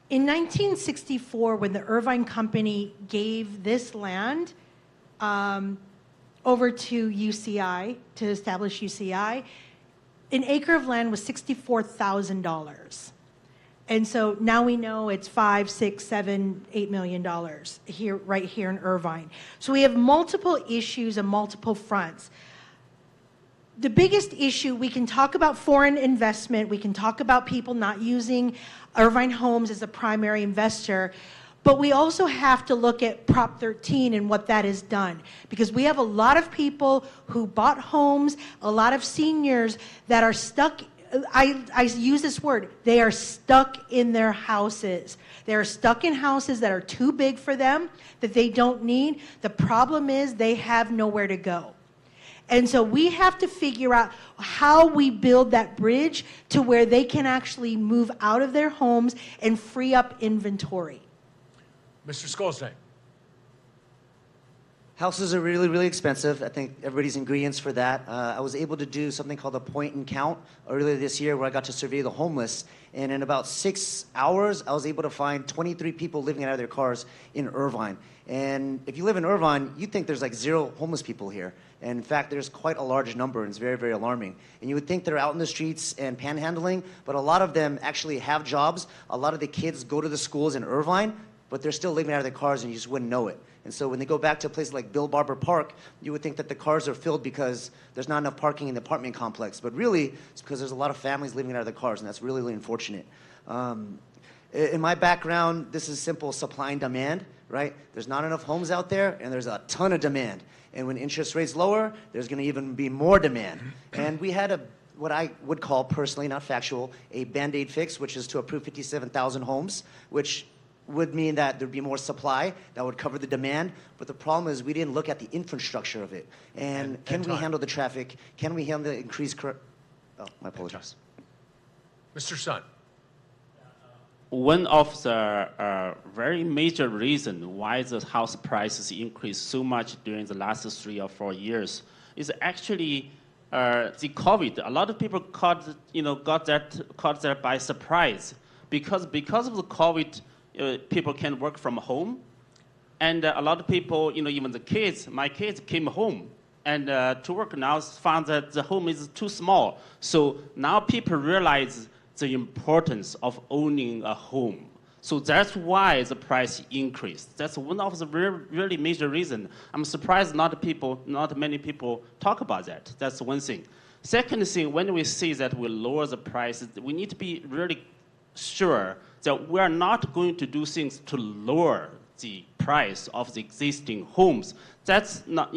G: In 1964, when the Irvine Company gave this land over to UCI, to establish UCI, an acre of land was $64,000. And so now we know it's $5, $6, $7, $8 million here, right here in Irvine. So we have multiple issues and multiple fronts. The biggest issue, we can talk about foreign investment, we can talk about people not using Irvine Homes as a primary investor, but we also have to look at Prop 13 and what that has done. Because we have a lot of people who bought homes, a lot of seniors that are stuck I use this word, they are stuck in their houses. They are stuck in houses that are too big for them, that they don't need. The problem is they have nowhere to go. And so we have to figure out how we build that bridge to where they can actually move out of their homes and free up inventory.
B: Mr. Skolzny.
H: Houses are really, really expensive. I think everybody's ingredients for that. I was able to do something called a point and count earlier this year where I got to survey the homeless. And in about 6 hours, I was able to find 23 people living out of their cars in Irvine. And if you live in Irvine, you think there's like 0 homeless people here. And in fact, there's quite a large number, and it's very, very alarming. And you would think they're out in the streets and panhandling, but a lot of them actually have jobs. A lot of the kids go to the schools in Irvine, but they're still living out of their cars and you just wouldn't know it. And so when they go back to a place like Bill Barber Park, you would think that the cars are filled because there's not enough parking in the apartment complex. But really, it's because there's a lot of families living out of their cars, and that's really, really unfortunate. In my background, this is simple supply and demand, right? There's not enough homes out there, and there's a ton of demand. And when interest rates lower, there's going to even be more demand. And we had what I would call, personally, not factual, a Band-Aid fix, which is to approve 57,000 homes, which would mean that there'd be more supply that would cover the demand. But the problem is we didn't look at the infrastructure of it. And can we handle the traffic? Can we handle the increased oh, my apologies.
B: Mr. Sun.
I: One of the very major reasons why the house prices increased so much during the last 3 or 4 years is actually the COVID. A lot of people got that by surprise because of the COVID. People can work from home, and a lot of people, even the kids, my kids came home and to work now found that the home is too small. So now people realize the importance of owning a home. So that's why the price increased. That's one of the really major reasons. I'm surprised not many people talk about that. That's one thing. Second thing, when we see that we lower the prices, we need to be really sure that we're not going to do things to lower the price of the existing homes. That's not,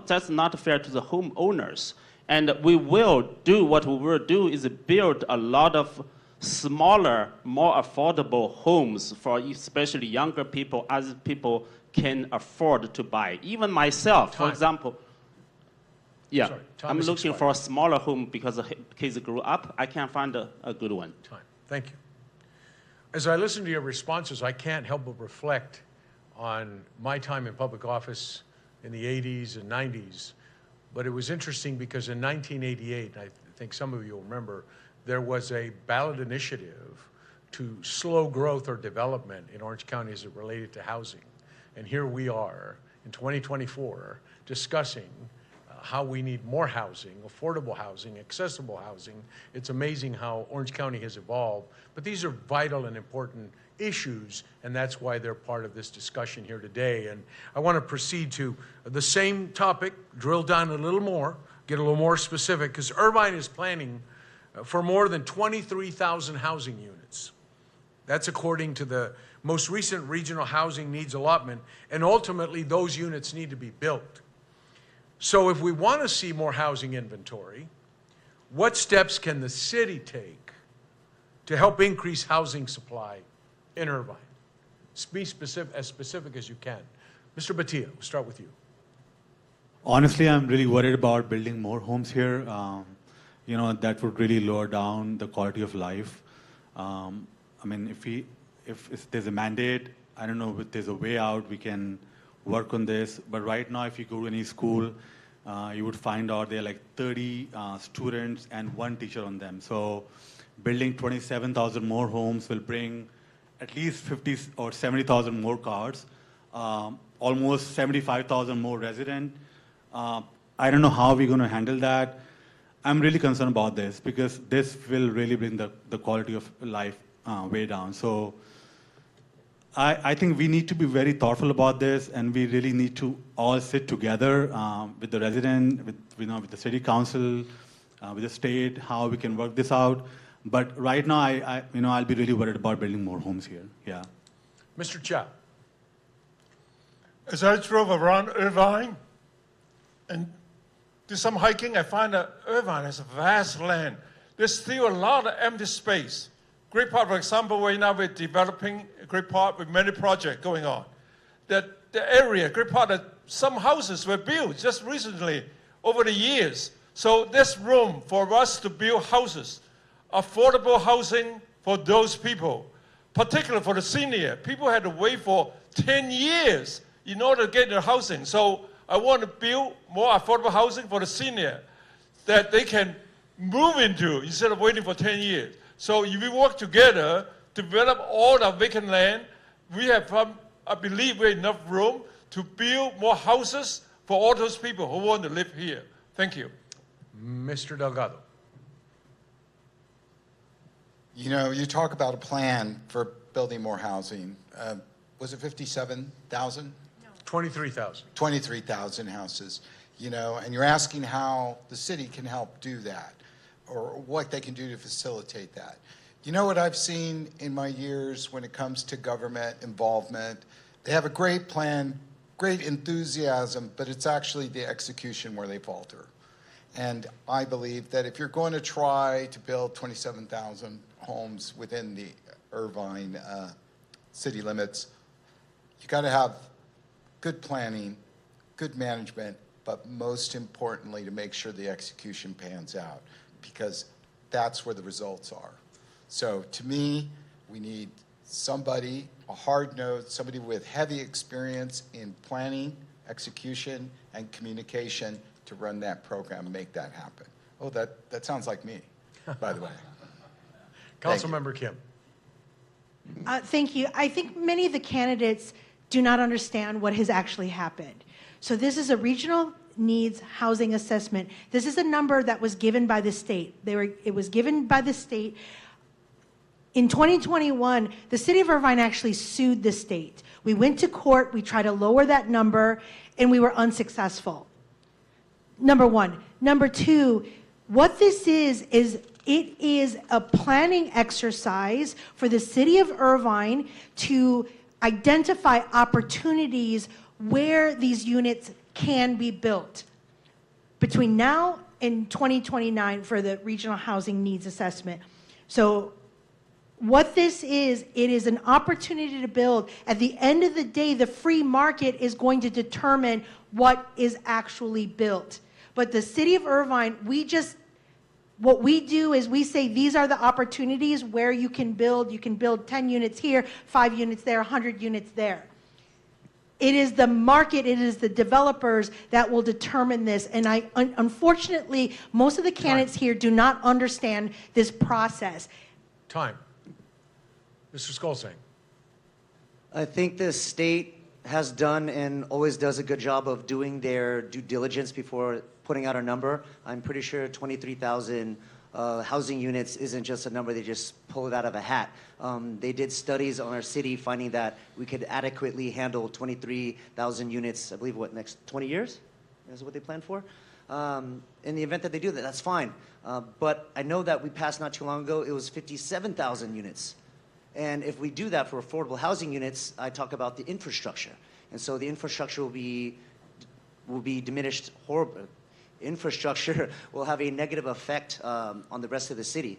I: that's not fair to the homeowners. And we will do what we will do is build a lot of smaller, more affordable homes for especially younger people, as people can afford to buy. Even myself, for example, I'm looking for a smaller home because the kids grew up. I can't find a good one.
B: Thank you. As I listen to your responses, I can't help but reflect on my time in public office in the 80s and 90s. But it was interesting because in 1988, I think some of you will remember, there was a ballot initiative to slow growth or development in Orange County as it related to housing. And here we are in 2024 discussing how we need more housing, affordable housing, accessible housing. It's amazing how Orange County has evolved. But these are vital and important issues, and that's why they're part of this discussion here today. And I want to proceed to the same topic, drill down a little more, get a little more specific, because Irvine is planning for more than 23,000 housing units. That's according to the most recent regional housing needs allotment, and ultimately those units need to be built. So if we want to see more housing inventory, what steps can the city take to help increase housing supply in Irvine? Be specific, as specific as you can. Mr. Batia, we'll start with you.
D: Honestly, I'm really worried about building more homes here. That would really lower down the quality of life. I mean, if there's a mandate, I don't know if there's a way out, we can work on this. But right now, if you go to any school, you would find out there are like 30 students and 1 teacher on them. So building 27,000 more homes will bring at least 50 or 70,000 more cars, almost 75,000 more residents. I don't know how we're going to handle that. I'm really concerned about this because this will really bring the quality of life way down. So I think we need to be very thoughtful about this, and we really need to all sit together with the resident, with the city council, with the state, how we can work this out. But right now, I'll be really worried about building more homes here. Yeah.
B: Mr. Chow.
E: As I drove around Irvine and did some hiking, I found that Irvine has a vast land. there's still a lot of empty space. Great Park, for example, right now we're developing a Great Park with many projects going on. That the area, Great Park, that some houses were built just recently over the years. So there's room for us to build houses, affordable housing for those people, particularly for the senior. People had to wait for 10 years in order to get their housing. So I want to build more affordable housing for the senior that they can move into instead of waiting for 10 years. So if we work together to develop all the vacant land, we have, I believe we have enough room to build more houses for all those people who want to live here. Thank you.
B: Mr. Delgado.
F: You know, you talk about a plan for building more housing. Was it 57,000?
B: 23,000.
F: 23,000 houses. You know, and you're asking how the city can help do that, or what they can do to facilitate that. You know what I've seen in my years when it comes to government involvement? They have a great plan, great enthusiasm, but it's actually the execution where they falter. And I believe that if you're going to try to build 27,000 homes within the Irvine city limits, you got to have good planning, good management, but most importantly, to make sure the execution pans out, because that's where the results are. So to me, we need somebody, a hard nose, somebody with heavy experience in planning, execution, and communication to run that program and make that happen. Oh, that sounds like me, by the way.
B: Councilmember Kim.
G: Thank you. I think many of the candidates do not understand what has actually happened. So this is a regional needs housing assessment. This is a number that was given by the state. It was given by the state. In 2021, the city of Irvine actually sued the state. We went to court, we tried to lower that number, and we were unsuccessful. Number one. Number two, what this is it is a planning exercise for the city of Irvine to identify opportunities where these units can be built between now and 2029 for the regional housing needs assessment. So what this is, it is an opportunity to build. At the end of the day, the free market is going to determine what is actually built. But the city of Irvine, what we do is we say these are the opportunities where you can build. You can build 10 units here, 5 units there, 100 units there. It is the market, it is the developers that will determine this. And unfortunately, most of the candidates here do not understand this process.
B: Time. Mr. Skolsang.
H: I think the state has done and always does a good job of doing their due diligence before putting out a number. I'm pretty sure 23,000 housing units isn't just a number they just pull it out of a hat. They did studies on our city finding that we could adequately handle 23,000 units, I believe, next 20 years? Is what they plan for? In the event that they do that, that's fine. But I know that we passed not too long ago, it was 57,000 units. And if we do that for affordable housing units, I talk about the infrastructure. And so the infrastructure will be diminished horribly. Infrastructure will have a negative effect on the rest of the city.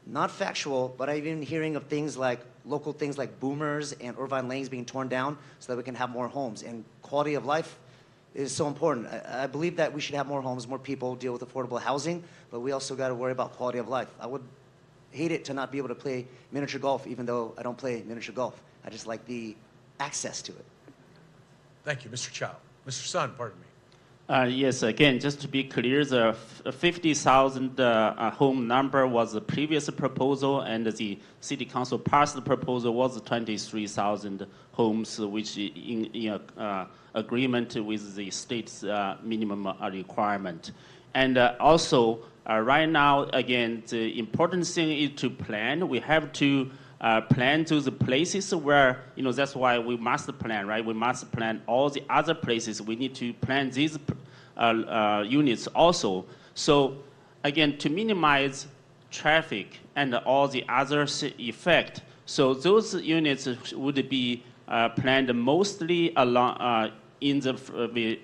H: Not factual, but I've been hearing of things like local things like Boomers and Irvine Lanes being torn down so that we can have more homes. And quality of life is so important. I believe that we should have more homes, more people deal with affordable housing, but we also got to worry about quality of life. I would hate it to not be able to play miniature golf, even though I don't play miniature golf. I just like the access to it.
B: Thank you, Mr. Chow. Mr. Sun, pardon me.
I: Yes, again, just to be clear, the 50,000 home number was the previous proposal, and the city council passed the proposal was 23,000 homes, which in agreement with the state's minimum requirement. And also, right now, again, the important thing is to plan. We have to plan to the places where, that's why we must plan, right? We must plan all the other places. We need to plan these units also. So again, to minimize traffic and all the other effect, so those units would be planned mostly along in the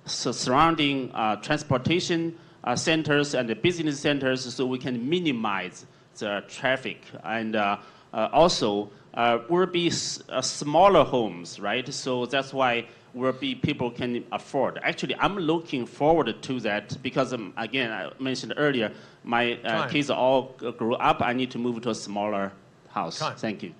I: surrounding transportation centers and the business centers so we can minimize the traffic. And also, will be smaller homes, right? So that's why will be people can afford. Actually, I'm looking forward to that because, again, I mentioned earlier, my kids all grew up. I need to move to a smaller house. Thank you.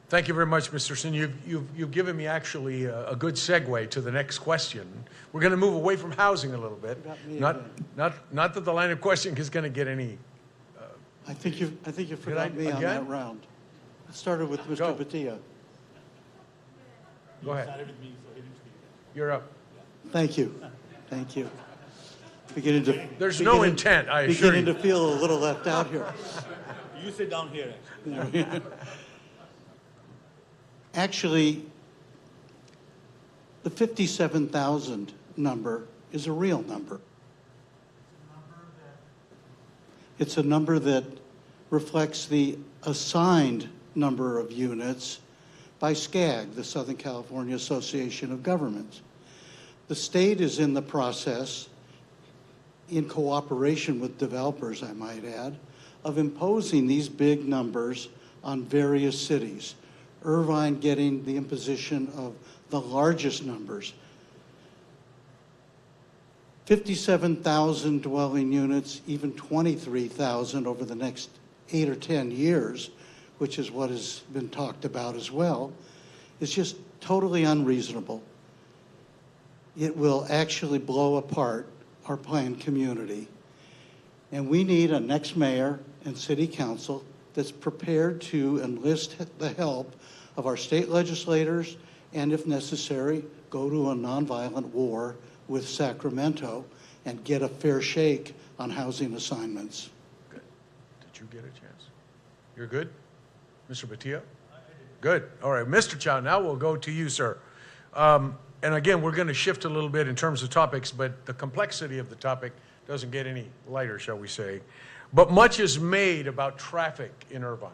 B: Thank you very much, Mr. Sin. You've given me actually a good segue to the next question. We're going to move away from housing a little bit. Not that the line of questioning is going to get any.
C: I think you forgot me on that round. It started with Mr. Batia.
B: Go ahead. You're up.
C: Thank you. Thank you.
B: There's no intent, I assure you.
C: Beginning to feel a little left out here.
D: You sit down here.
C: Actually, the 57,000 number is a real number. It's a number that reflects the assigned number of units by SCAG, the Southern California Association of Governments. The state is in the process, in cooperation with developers, I might add, of imposing these big numbers on various cities. Irvine getting the imposition of the largest numbers. 57,000 dwelling units, even 23,000 over the next 8 or 10 years, which is what has been talked about as well, is just totally unreasonable. It will actually blow apart our planned community. And we need a next mayor and city council that's prepared to enlist the help of our state legislators and, if necessary, go to a nonviolent war with Sacramento and get a fair shake on housing assignments.
B: Good. Did you get a chance? You're good? Mr. Batia? Good. All right. Mr. Chow, now we'll go to you, sir. And again, we're going to shift a little bit in terms of topics, but the complexity of the topic doesn't get any lighter, shall we say. But much is made about traffic in Irvine.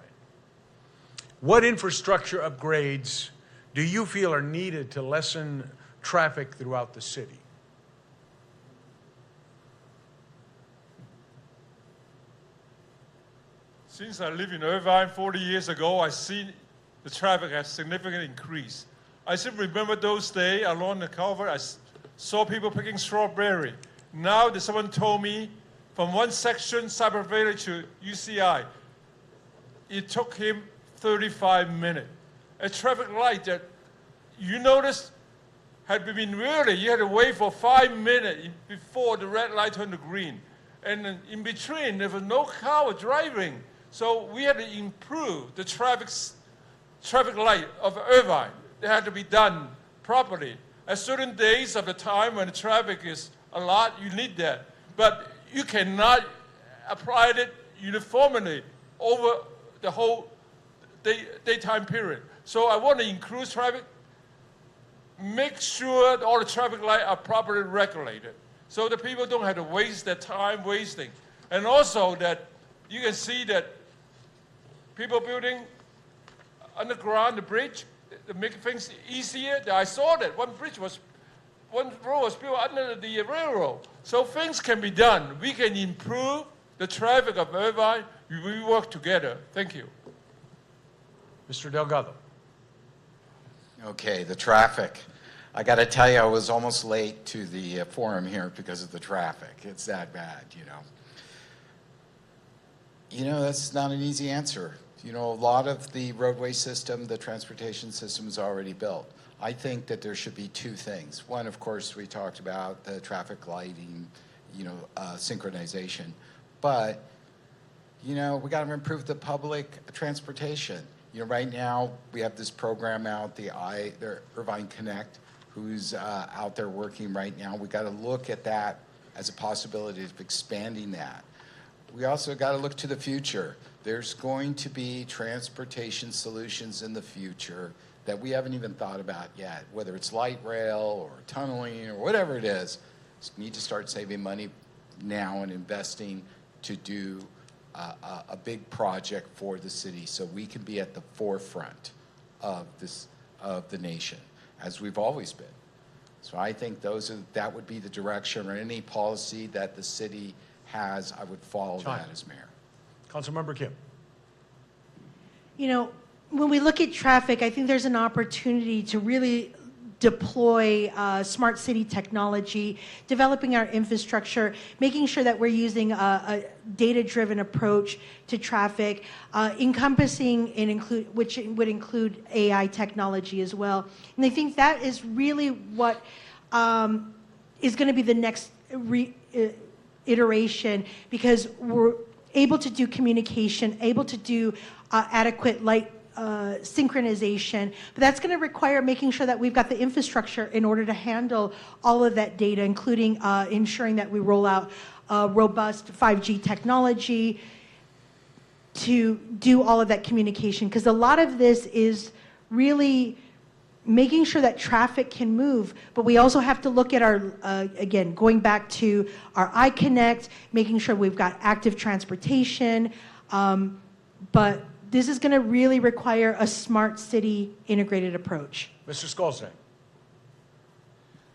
B: What infrastructure upgrades do you feel are needed to lessen traffic throughout the city?
E: Since I live in Irvine 40 years ago, I see the traffic has significantly increased. I still remember those days along the culvert, I saw people picking strawberry. Now that someone told me from one section, Cyber Village to UCI, it took him 35 minutes. A traffic light that you noticed had been really, you had to wait for 5 minutes before the red light turned to green. And in between, there was no car driving. So we had to improve the traffic light of Irvine. They had to be done properly. At certain days of the time when the traffic is a lot, you need that. But you cannot apply it uniformly over the whole daytime period. So I want to increase traffic, make sure that all the traffic lights are properly regulated so that people don't have to waste their time wasting. And also that you can see that people building underground the bridge to make things easier. I saw that one road was built under the railroad. So things can be done. We can improve the traffic of Irvine. We work together. Thank you.
B: Mr. Delgado.
F: Okay, the traffic. I got to tell you, I was almost late to the forum here because of the traffic. It's that bad, you know. You know, that's not an easy answer. You know, a lot of the roadway system, the transportation system is already built. I think that there should be two things. One, of course, we talked about the traffic lighting, you know, synchronization. But, you know, we got to improve the public transportation. You know, right now we have this program out, the Irvine Connect, who's out there working right now. We got to look at that as a possibility of expanding that. We also got to look to the future. There's going to be transportation solutions in the future that we haven't even thought about yet, whether it's light rail or tunneling or whatever it is. Just need to start saving money now and investing to do a big project for the city so we can be at the forefront of the nation, as we've always been. So I think that would be the direction, or any policy that the city has, I would follow that as mayor.
B: Councilmember Kim.
G: You know, when we look at traffic, I think there's an opportunity to really deploy smart city technology, developing our infrastructure, making sure that we're using a data-driven approach to traffic, encompassing which would include AI technology as well. And I think that is really what is going to be the next iteration, because we're able to do communication, able to do adequate light synchronization, but that's going to require making sure that we've got the infrastructure in order to handle all of that data, including ensuring that we roll out robust 5G technology to do all of that communication, because a lot of this is really making sure that traffic can move, but we also have to look at our, again, going back to our iConnect, making sure we've got active transportation, but this is going to really require a smart city integrated approach.
B: Mr. Skolzang.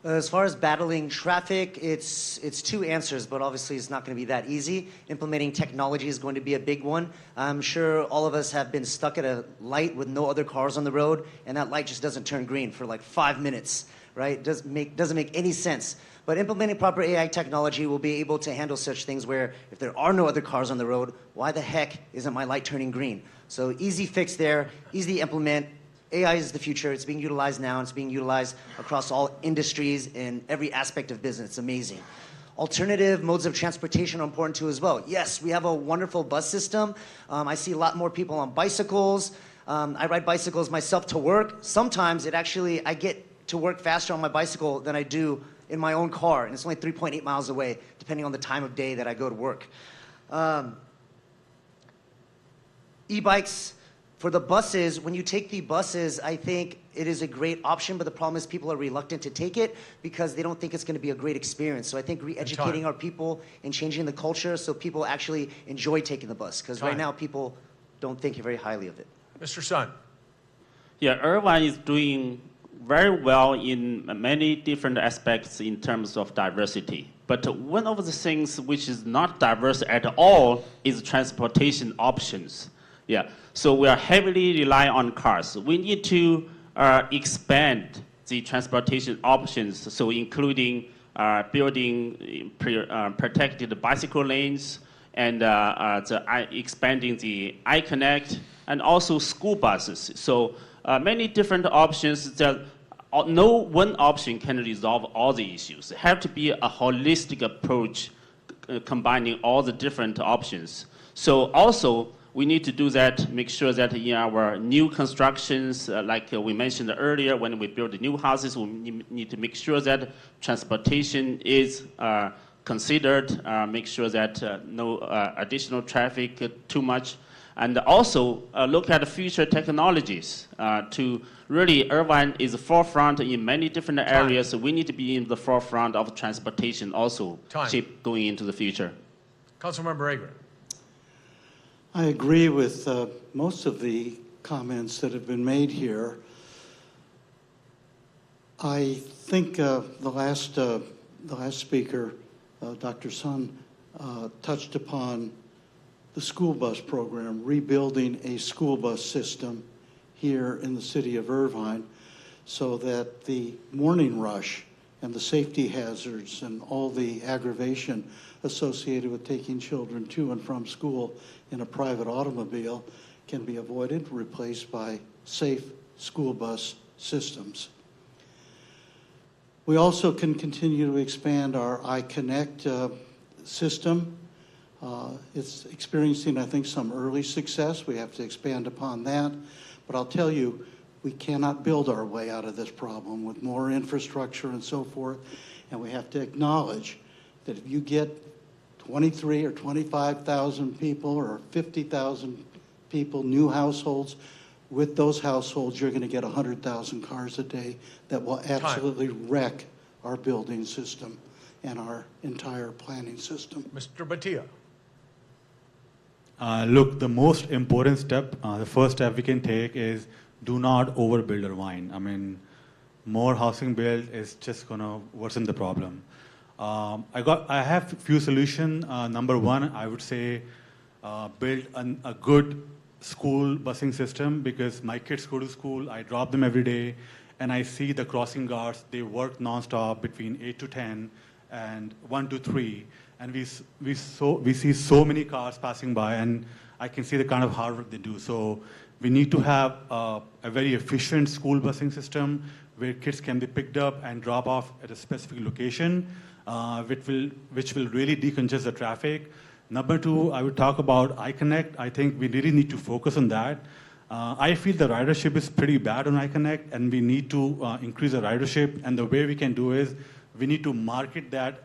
H: As far as battling traffic, it's two answers, but obviously it's not going to be that easy. Implementing technology is going to be a big one. I'm sure all of us have been stuck at a light with no other cars on the road, and that light just doesn't turn green for like 5 minutes, right? Doesn't make any sense. But implementing proper AI technology will be able to handle such things where if there are no other cars on the road, why the heck isn't my light turning green? So easy fix there, easy to implement. AI is the future. It's being utilized now. It's being utilized across all industries in every aspect of business. It's amazing. Alternative modes of transportation are important too as well. Yes, we have a wonderful bus system. I see a lot more people on bicycles. I ride bicycles myself to work. Sometimes I get to work faster on my bicycle than I do in my own car, and it's only 3.8 miles away, depending on the time of day that I go to work. E-bikes. For the buses, when you take the buses, I think it is a great option, but the problem is people are reluctant to take it because they don't think it's going to be a great experience. So I think re-educating our people and changing the culture so people actually enjoy taking the bus, because right now people don't think very highly of it.
B: Mr. Sun.
I: Yeah, Irvine is doing very well in many different aspects in terms of diversity. But one of the things which is not diverse at all is transportation options. Yeah, so we are heavily relying on cars. We need to expand the transportation options, so including building protected bicycle lanes and expanding the iConnect and also school buses. So many different options that no one option can resolve all the issues. It has to be a holistic approach combining all the different options. So also, we need to do that, make sure that in our new constructions, like we mentioned earlier, when we build the new houses, we need to make sure that transportation is considered, make sure that no additional traffic too much, and also look at future technologies to really, Irvine is the forefront in many different areas, so we need to be in the forefront of transportation also, going into the future.
B: Councilmember Agron.
C: I agree with most of the comments that have been made here. I think the last speaker, Dr. Sun, touched upon the school bus program, rebuilding a school bus system here in the city of Irvine so that the morning rush and the safety hazards and all the aggravation associated with taking children to and from school in a private automobile can be avoided, replaced by safe school bus systems. We also can continue to expand our iConnect system. It's experiencing, I think, some early success. We have to expand upon that. But I'll tell you, we cannot build our way out of this problem with more infrastructure and so forth. And we have to acknowledge that if you get 23 or 25,000 people or 50,000 people, new households, with those households, you're going to get 100,000 cars a day that will absolutely wreck our building system and our entire planning system.
B: Mr. Batia.
D: Look, the most important step, the first step we can take is do not overbuild Irvine. I mean, more housing built is just going to worsen the problem. I have a few solutions. Number one, I would say build a good school busing system, because my kids go to school, I drop them every day, and I see the crossing guards, they work nonstop between 8 to 10 and 1 to 3, and we see so many cars passing by, and I can see the kind of hard work they do. So we need to have a very efficient school busing system where kids can be picked up and drop off at a specific location, which will really decongest the traffic. Number two, I would talk about iConnect. I think we really need to focus on that. I feel the ridership is pretty bad on iConnect, and we need to increase the ridership. And the way we can do is we need to market that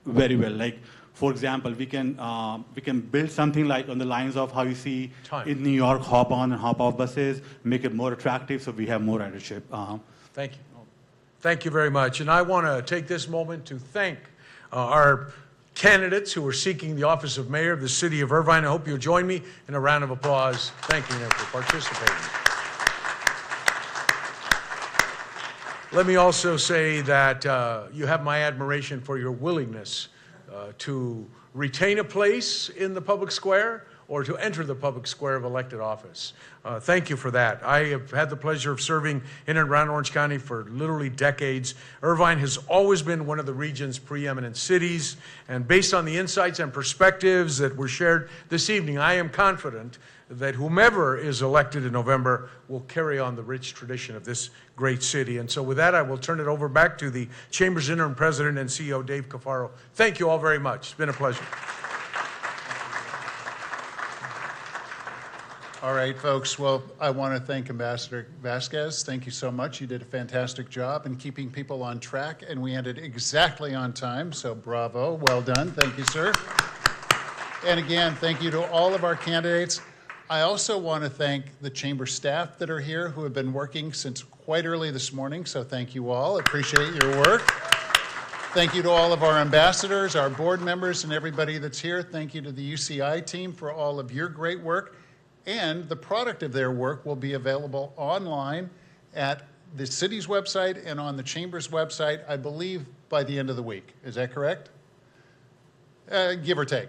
D: very well. Like, for example, we can build something like on the lines of how you see in New York, hop-on and hop-off buses, make it more attractive so we have more ridership.
B: Thank you. Thank you very much. And I want to take this moment to thank our candidates who are seeking the office of mayor of the city of Irvine. I hope you'll join me in a round of applause thanking them for participating. Let me also say that you have my admiration for your willingness to retain a place in the public square or to enter the public square of elected office. Thank you for that. I have had the pleasure of serving in and around Orange County for literally decades. Irvine has always been one of the region's preeminent cities, and based on the insights and perspectives that were shared this evening, I am confident that whomever is elected in November will carry on the rich tradition of this great city. And so with that, I will turn it over back to the Chamber's interim president and CEO, Dave Cafaro. Thank you all very much. It's been a pleasure.
A: All right, folks. Well, I want to thank Ambassador Vasquez. Thank you so much. You did a fantastic job in keeping people on track, and we ended exactly on time, so bravo. Well done. Thank you, sir. And again, thank you to all of our candidates. I also want to thank the chamber staff that are here who have been working since quite early this morning, so thank you all. Appreciate your work. Thank you to all of our ambassadors, our board members, and everybody that's here. Thank you to the UCI team for all of your great work. And the product of their work will be available online at the city's website and on the chamber's website, I believe, by the end of the week. Is that correct? Give or take.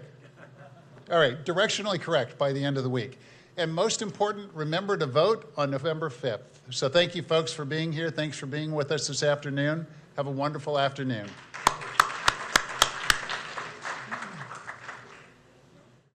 A: All right, directionally correct by the end of the week. And most important, remember to vote on November 5th. So thank you, folks, for being here. Thanks for being with us this afternoon. Have a wonderful afternoon.